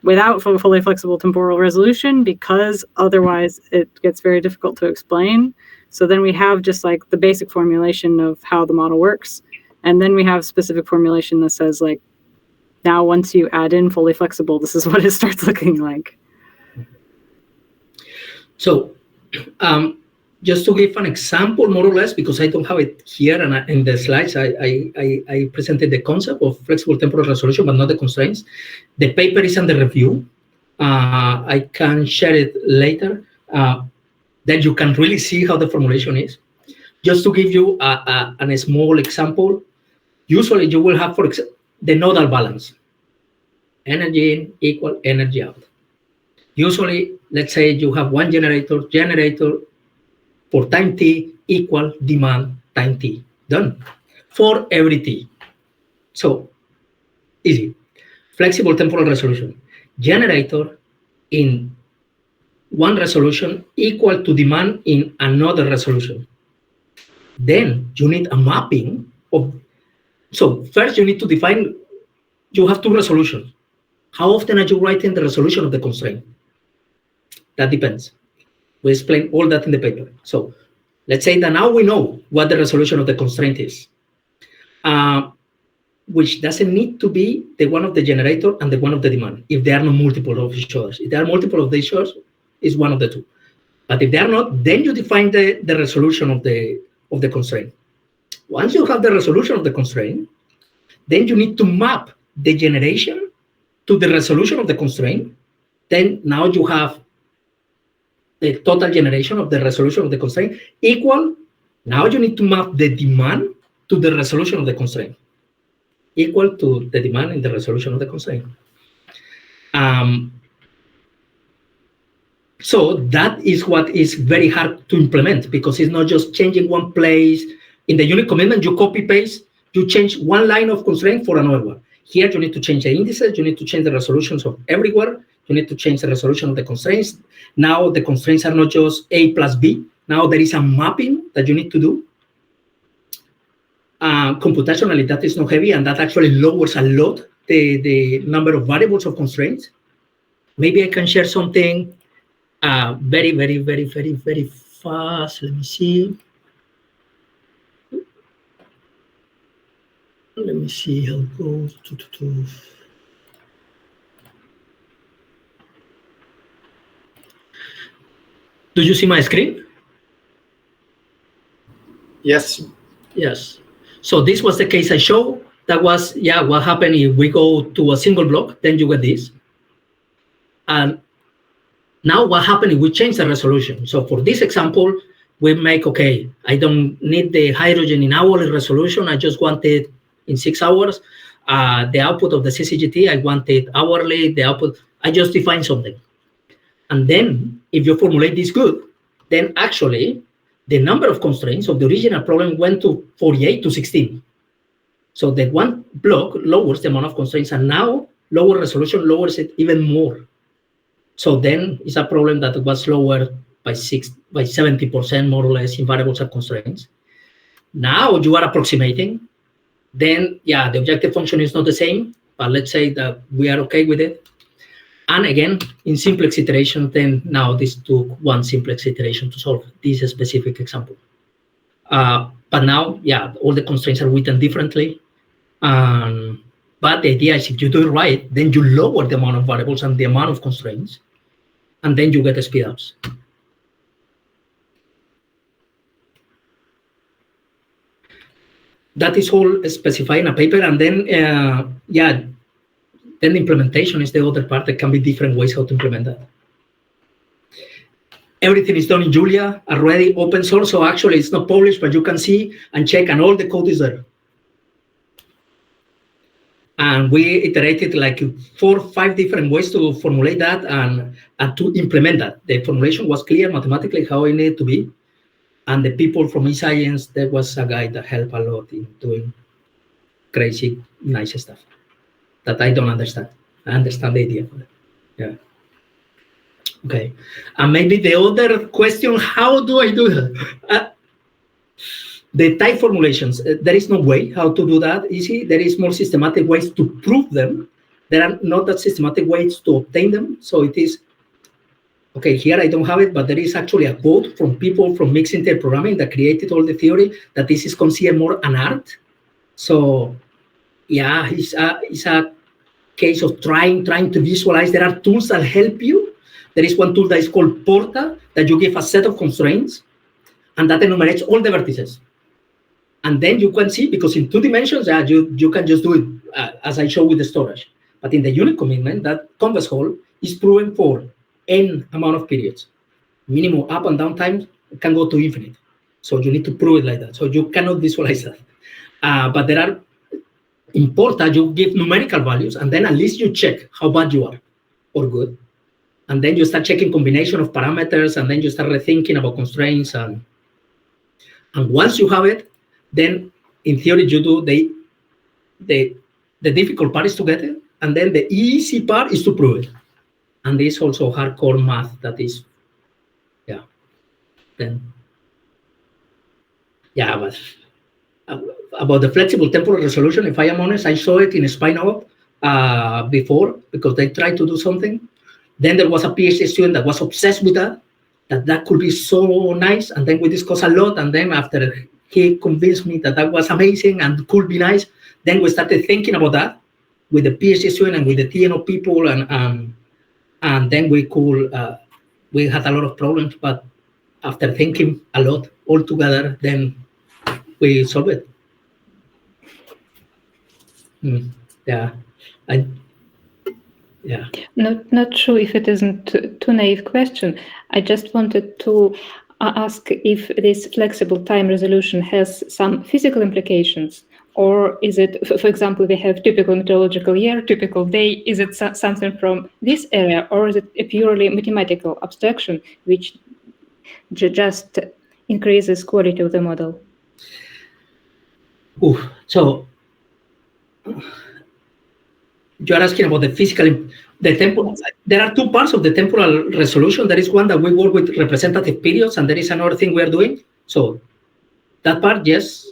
Speaker 5: without fully flexible temporal resolution because otherwise it gets very difficult to explain. So then we have just like the basic formulation of how the model works. And then we have specific formulation that says like, now once you add in fully flexible, this is what it starts looking like.
Speaker 1: So just to give an example, more or less, because I don't have it here and in the slides, I presented the concept of flexible temporal resolution, but not the constraints. The paper is under review. I can share it later. Then you can really see how the formulation is. Just to give you a small example, usually you will have, for example, the nodal balance. Energy in equal energy out. Usually, let's say you have one generator for time t equal demand time t. Done. For every t. So, easy. Flexible temporal resolution. Generator in one resolution equal to demand in another resolution. Then you need a mapping of, so first you need to define, you have two resolutions. How often are you writing the resolution of the constraint? That depends. We explain all that in the paper. So let's say that now we know what the resolution of the constraint is, which doesn't need to be the one of the generator and the one of the demand, if there are no multiple of each other. If there are multiple of each other, it's one of the two. But if they are not, then you define the resolution of the constraint. Once you have the resolution of the constraint, then you need to map the generation to the resolution of the constraint. Then now you have the total generation of the resolution of the constraint equal, now you need to map the demand to the resolution of the constraint, equal to the demand in the resolution of the constraint. So that is what is very hard to implement, because it's not just changing one place. In the unit commitment, you copy paste, you change one line of constraint for another one. Here, you need to change the indices, you need to change the resolutions of everywhere, you need to change the resolution of the constraints. Now the constraints are not just A plus B. Now there is a mapping that you need to do. Computationally, that is not heavy, and that actually lowers a lot the number of variables of constraints. Maybe I can share something very, very, very, very, very fast. Let me see. Let me see how it goes. Do you see my screen?
Speaker 7: Yes.
Speaker 1: Yes. So this was the case I showed. That was, yeah, what happened if we go to a single block, then you get this. And now what happened if we change the resolution? So for this example, we make, okay, I don't need the hydrogen in hourly resolution. I just want it in 6 hours. The output of the CCGT, I want it hourly. The output, I just define something. And then if you formulate this good, then actually the number of constraints of the original problem went to 48 to 16. So the one block lowers the amount of constraints, and now lower resolution lowers it even more. So then it's a problem that was lowered by 70% more or less in variables and constraints. Now you are approximating. Then, yeah, the objective function is not the same, but let's say that we are okay with it. And again, in simplex iteration, then now this took one simplex iteration to solve this specific example. But now, yeah, all the constraints are written differently. But the idea is if you do it right, then you lower the amount of variables and the amount of constraints, and then you get the speed ups. That is all specified in a paper, and then, yeah, then the implementation is the other part. There can be different ways how to implement that. Everything is done in Julia, already open source, so actually it's not published, but you can see and check, and all the code is there. And we iterated like 4 or 5 different ways to formulate that and to implement that. The formulation was clear mathematically how it needed to be. And the people from eScience, there was a guy that helped a lot in doing crazy, nice stuff that I don't understand. I understand the idea. Yeah. Okay. And maybe the other question, how do I do that? The type formulations, there is no way how to do that easy. There is more systematic ways to prove them. There are not that systematic ways to obtain them. So it is, okay, here I don't have it, but there is actually a quote from people from mixed intel programming that created all the theory that this is considered more an art. So yeah, it's a case of trying to visualize. There are tools that help you. There is one tool that is called Porta that you give a set of constraints and that enumerates all the vertices. And then you can see, because in 2 dimensions, you can just do it as I show with the storage. But in the unit commitment, that convex hull is proven for n amount of periods. Minimum up and down time can go to infinite. So you need to prove it like that. So you cannot visualize that. But there are, in Porta, you give numerical values, and then at least you check how bad you are or good. And then you start checking combination of parameters, and then you start rethinking about constraints. And once you have it, then in theory you do the difficult part is to get it, and then the easy part is to prove it. And there's also hardcore math that is, yeah. Then, yeah, but about the flexible temporal resolution, if I am honest, I saw it in Spinal before because they tried to do something. Then there was a PhD student that was obsessed with that could be so nice. And then we discussed a lot. And then after he convinced me that was amazing and could be nice, then we started thinking about that with the PhD student and with the TNO people. And then we had a lot of problems. But after thinking a lot all together, then we solved it. Yeah. Yeah.
Speaker 8: Not sure if it isn't too naive question. I just wanted to ask if this flexible time resolution has some physical implications, or is it, for example, we have typical meteorological year, typical day. Is it something from this area, or is it a purely mathematical abstraction which just increases quality of the model?
Speaker 1: So you're asking about the physical, the temporal. There are 2 parts of the temporal resolution. There is one that we work with representative periods, and there is another thing we are doing. So that part, yes.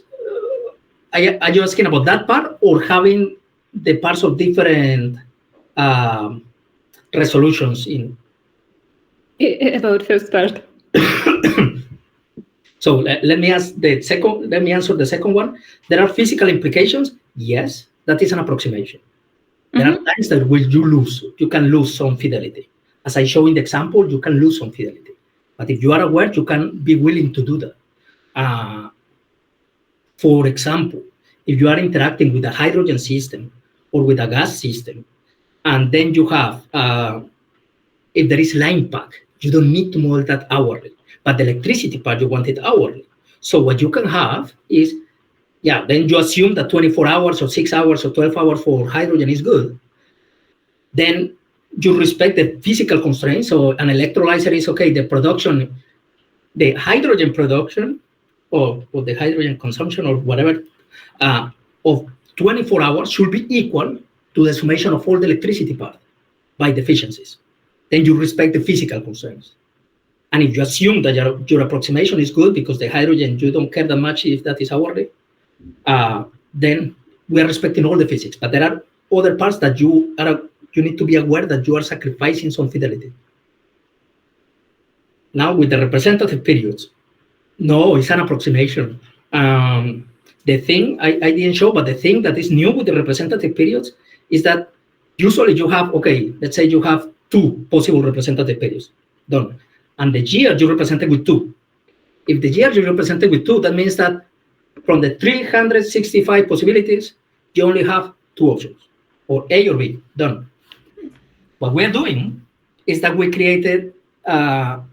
Speaker 1: Are you asking about that part or having the parts of different resolutions in?
Speaker 8: About first part.
Speaker 1: So let me answer the second one. There are physical implications. Yes, that is an approximation. There are times that you can lose some fidelity. As I show in the example, you can lose some fidelity. But if you are aware, you can be willing to do that. For example, if you are interacting with a hydrogen system or with a gas system, and then you have, if there is line pack, you don't need to model that hourly. But the electricity part, you want it hourly. So what you can have is, then you assume that 24 hours or 6 hours or 12 hours for hydrogen is good. Then you respect the physical constraints. So an electrolyzer is okay, the hydrogen production or the hydrogen consumption or whatever of 24 hours should be equal to the summation of all the electricity part by the efficiencies. Then you respect the physical constraints. And if you assume that your approximation is good because the hydrogen, you don't care that much if that is hourly, then we are respecting all the physics. But there are other parts that you need to be aware that you are sacrificing some fidelity. Now with the representative periods, no, it's an approximation. The thing I didn't show, but the thing that is new with the representative periods is that usually you have, let's say you have 2 possible representative periods done. And the year you represented with 2. If the year you represented with 2, that means that from the 365 possibilities, you only have 2 options, or A or B, done. What we're doing is that we created a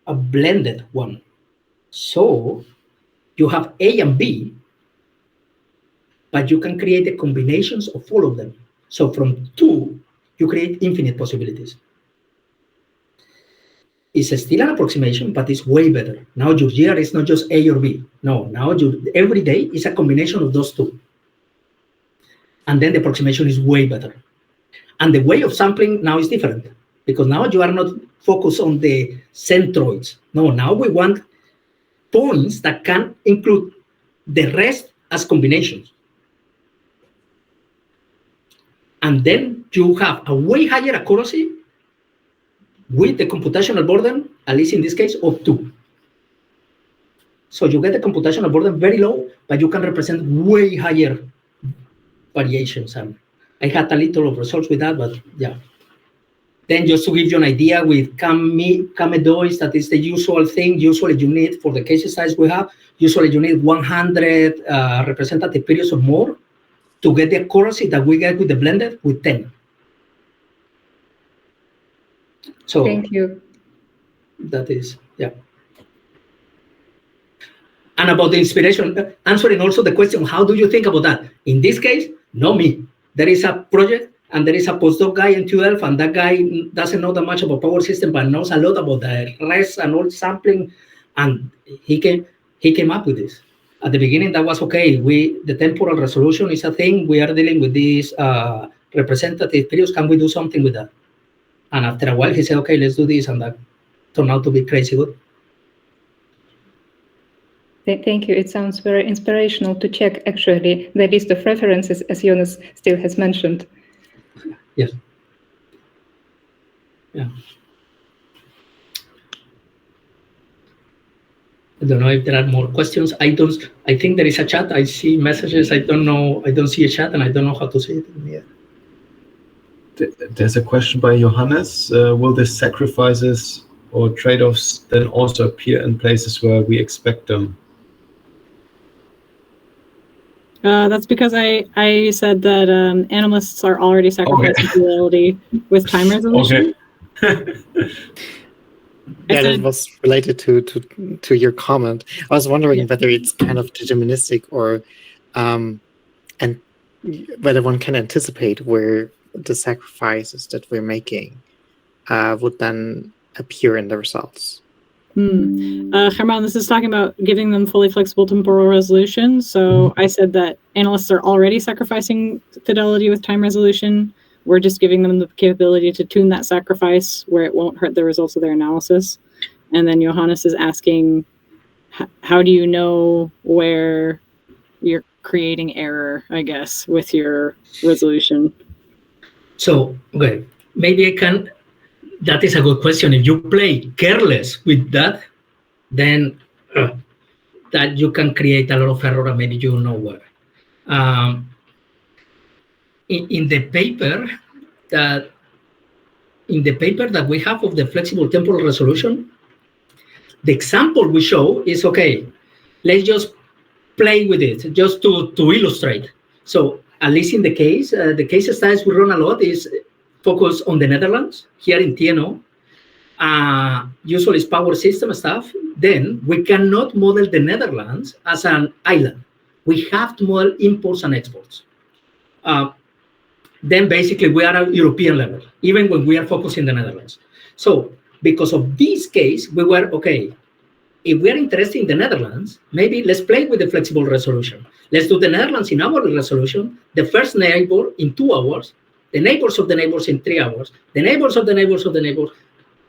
Speaker 1: blended one. So you have A and B, but you can create the combinations of all of them. So from 2, you create infinite possibilities. It's still an approximation, but it's way better. Now your year is not just A or B. No, now every day is a combination of those 2. And then the approximation is way better. And the way of sampling now is different, because now you are not focused on the centroids. No, now we want points that can include the rest as combinations. And then you have a way higher accuracy with the computational burden, at least in this case, of 2. So you get the computational burden very low, but you can represent way higher variations. And I had a little of results with that, but yeah. Then just to give you an idea with Kamedois, that is the usual thing. Usually you need, for the case size we have, usually you need 100 representative periods or more to get the accuracy that we get with the blended with 10. So
Speaker 8: thank you.
Speaker 1: That is, yeah. And about the inspiration, answering also the question, how do you think about that? In this case, not me. There is a project and there is a postdoc guy in TUELF, and that guy doesn't know that much about power system, but knows a lot about the rest and all sampling. And he came up with this. At the beginning, that was okay. The temporal resolution is a thing. We are dealing with these representative periods. Can we do something with that? And after a while, he said, okay, let's do this. And that turned out to be crazy good.
Speaker 8: Thank you. It sounds very inspirational to check, actually, the list of references, as Jonas still has mentioned.
Speaker 1: Yes. Yeah. I don't know if there are more questions. I think there is a chat. I see messages. I don't know. I don't see a chat, and I don't know how to see it. Yeah.
Speaker 7: There's a question by Johannes. Will the sacrifices or trade-offs then also appear in places where we expect them?
Speaker 5: That's because I said that analysts are already sacrificing fidelity with time resolution.
Speaker 7: Okay.
Speaker 2: Yeah, that was related to your comment. I was wondering whether it's kind of deterministic or and whether one can anticipate where the sacrifices that we're making would then appear in the results.
Speaker 5: Germán, this is talking about giving them fully flexible temporal resolution. So I said that analysts are already sacrificing fidelity with time resolution. We're just giving them the capability to tune that sacrifice where it won't hurt the results of their analysis. And then Johannes is asking, how do you know where you're creating error, I guess, with your resolution?
Speaker 1: So, okay, maybe I can. That is a good question. If you play careless with that, then that you can create a lot of error and maybe you know where. In the paper that we have of the flexible temporal resolution, the example we show is, okay, let's just play with it just to illustrate. So at least in the case studies we run a lot is focus on the Netherlands, here in TNO. Usually it's power system stuff. Then we cannot model the Netherlands as an island. We have to model imports and exports. Then basically we are at European level, even when we are focusing the Netherlands. So because of this case, we were, okay, if we are interested in the Netherlands, maybe let's play with the flexible resolution. Let's do the Netherlands in hourly resolution, the first neighbor in 2 hours, the neighbors of the neighbors in 3 hours, the neighbors of the neighbors of the neighbors,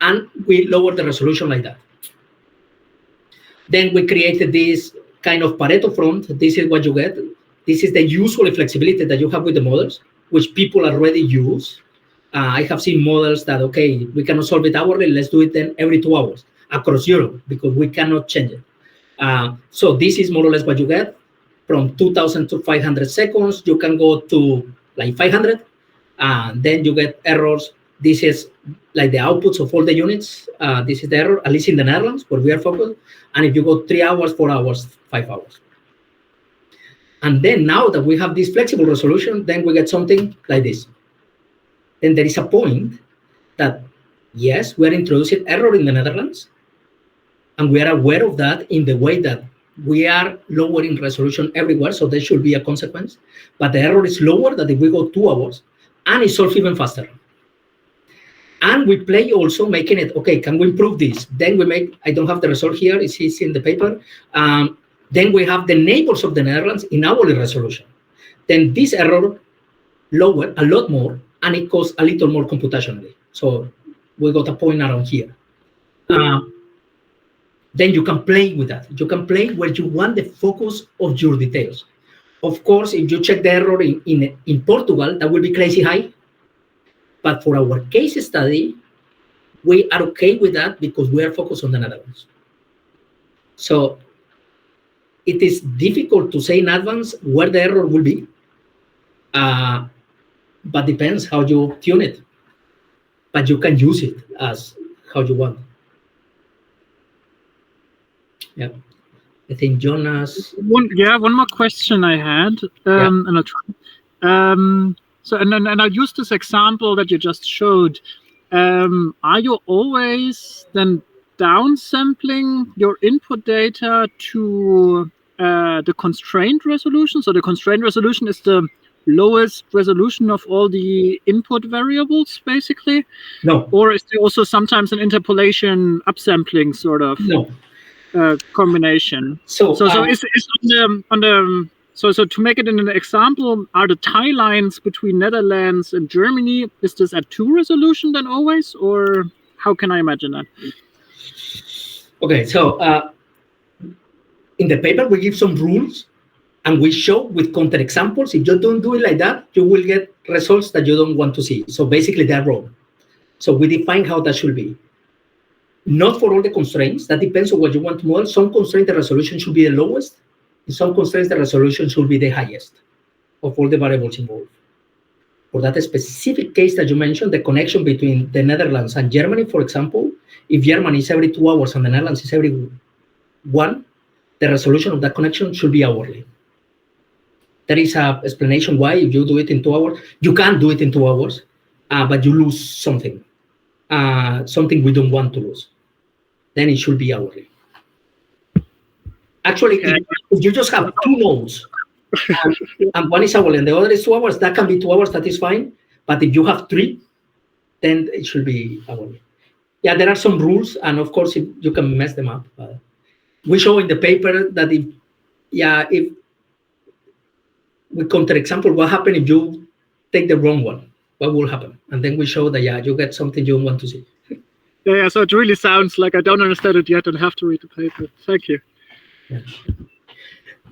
Speaker 1: and we lower the resolution like that. Then we created this kind of Pareto front. This is what you get. This is the usual flexibility that you have with the models, which people already use. I have seen models that, okay, we cannot solve it hourly, let's do it then every 2 hours across Europe because we cannot change it. So this is more or less what you get. From 2,000 to 500 seconds, you can go to like 500. Then you get errors. This is like the outputs of all the units. This is the error, at least in the Netherlands, where we are focused. And if you go 3 hours, 4 hours, 5 hours. And then now that we have this flexible resolution, then we get something like this. Then there is a point that, yes, we're introducing error in the Netherlands. And we are aware of that in the way that we are lowering resolution everywhere. So there should be a consequence. But the error is lower than if we go 2 hours. And it's solved even faster. And we play also making it, okay, can we improve this? Then we make, I don't have the result here, it's in the paper. Then we have the neighbors of the Netherlands in hourly resolution. Then this error lower a lot more, and it costs a little more computationally. So we got a point around here. Then you can play with that. You can play where you want the focus of your details. Of course, if you check the error in Portugal, that will be crazy high. But for our case study, we are okay with that because we are focused on the Netherlands. So it is difficult to say in advance where the error will be, but depends how you tune it. But you can use it as how you want. Yeah, I think Jonas.
Speaker 3: One more question I had, and I'll try. And I'll use this example that you just showed. Are you always then downsampling your input data to the constraint resolution? So the constraint resolution is the lowest resolution of all the input variables, basically?
Speaker 1: No.
Speaker 3: Or is there also sometimes an interpolation upsampling sort of combination? So is on the so to make it in an example, are the tie lines between Netherlands and Germany, is this at 2 resolution then always, or how can I imagine that?
Speaker 1: Okay, so in the paper we give some rules and we show with counterexamples. If you don't do it like that, you will get results that you don't want to see. So basically they're wrong. So we define how that should be. Not for all the constraints, that depends on what you want to model. Some constraints the resolution should be the lowest. In some constraints, the resolution should be the highest of all the variables involved. For that specific case that you mentioned, the connection between the Netherlands and Germany, for example, if Germany is every 2 hours and the Netherlands is every 1, the resolution of that connection should be hourly. There is an explanation why if you do it in 2 hours, you can't do it in 2 hours, but you lose something, something we don't want to lose. Then it should be hourly. Actually, if you just have 2 nodes, and one is hourly and the other is 2 hours, that can be 2 hours, that is fine. But if you have 3, then it should be hourly. Yeah, there are some rules, and of course, you can mess them up. We show in the paper that if we counterexample what happens if you take the wrong one, what will happen? And then we show that, you get something you don't want to see.
Speaker 3: Yeah, so it really sounds like I don't understand it yet and have to read the paper. Thank you.
Speaker 1: Yeah.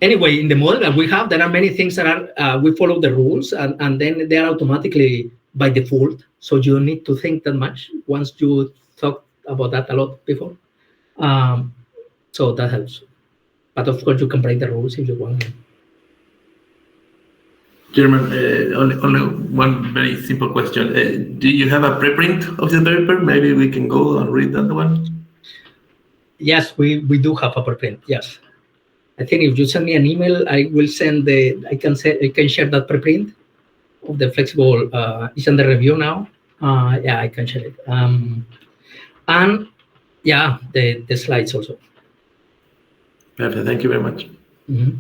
Speaker 1: Anyway, in the model that we have, there are many things that are, we follow the rules and then they are automatically by default. So you don't need to think that much once you thought about that a lot before. So that helps. But of course, you can break the rules if you want.
Speaker 4: German, only one very simple question. Do you have a preprint of the paper? Maybe we can go and read that one.
Speaker 1: Yes, we do have a preprint. Yes, I think if you send me an email, I will send I can share that preprint of the flexible. It's under review now. I can share it. And yeah, the slides also.
Speaker 4: Perfect. Thank you very much.
Speaker 1: Mm-hmm.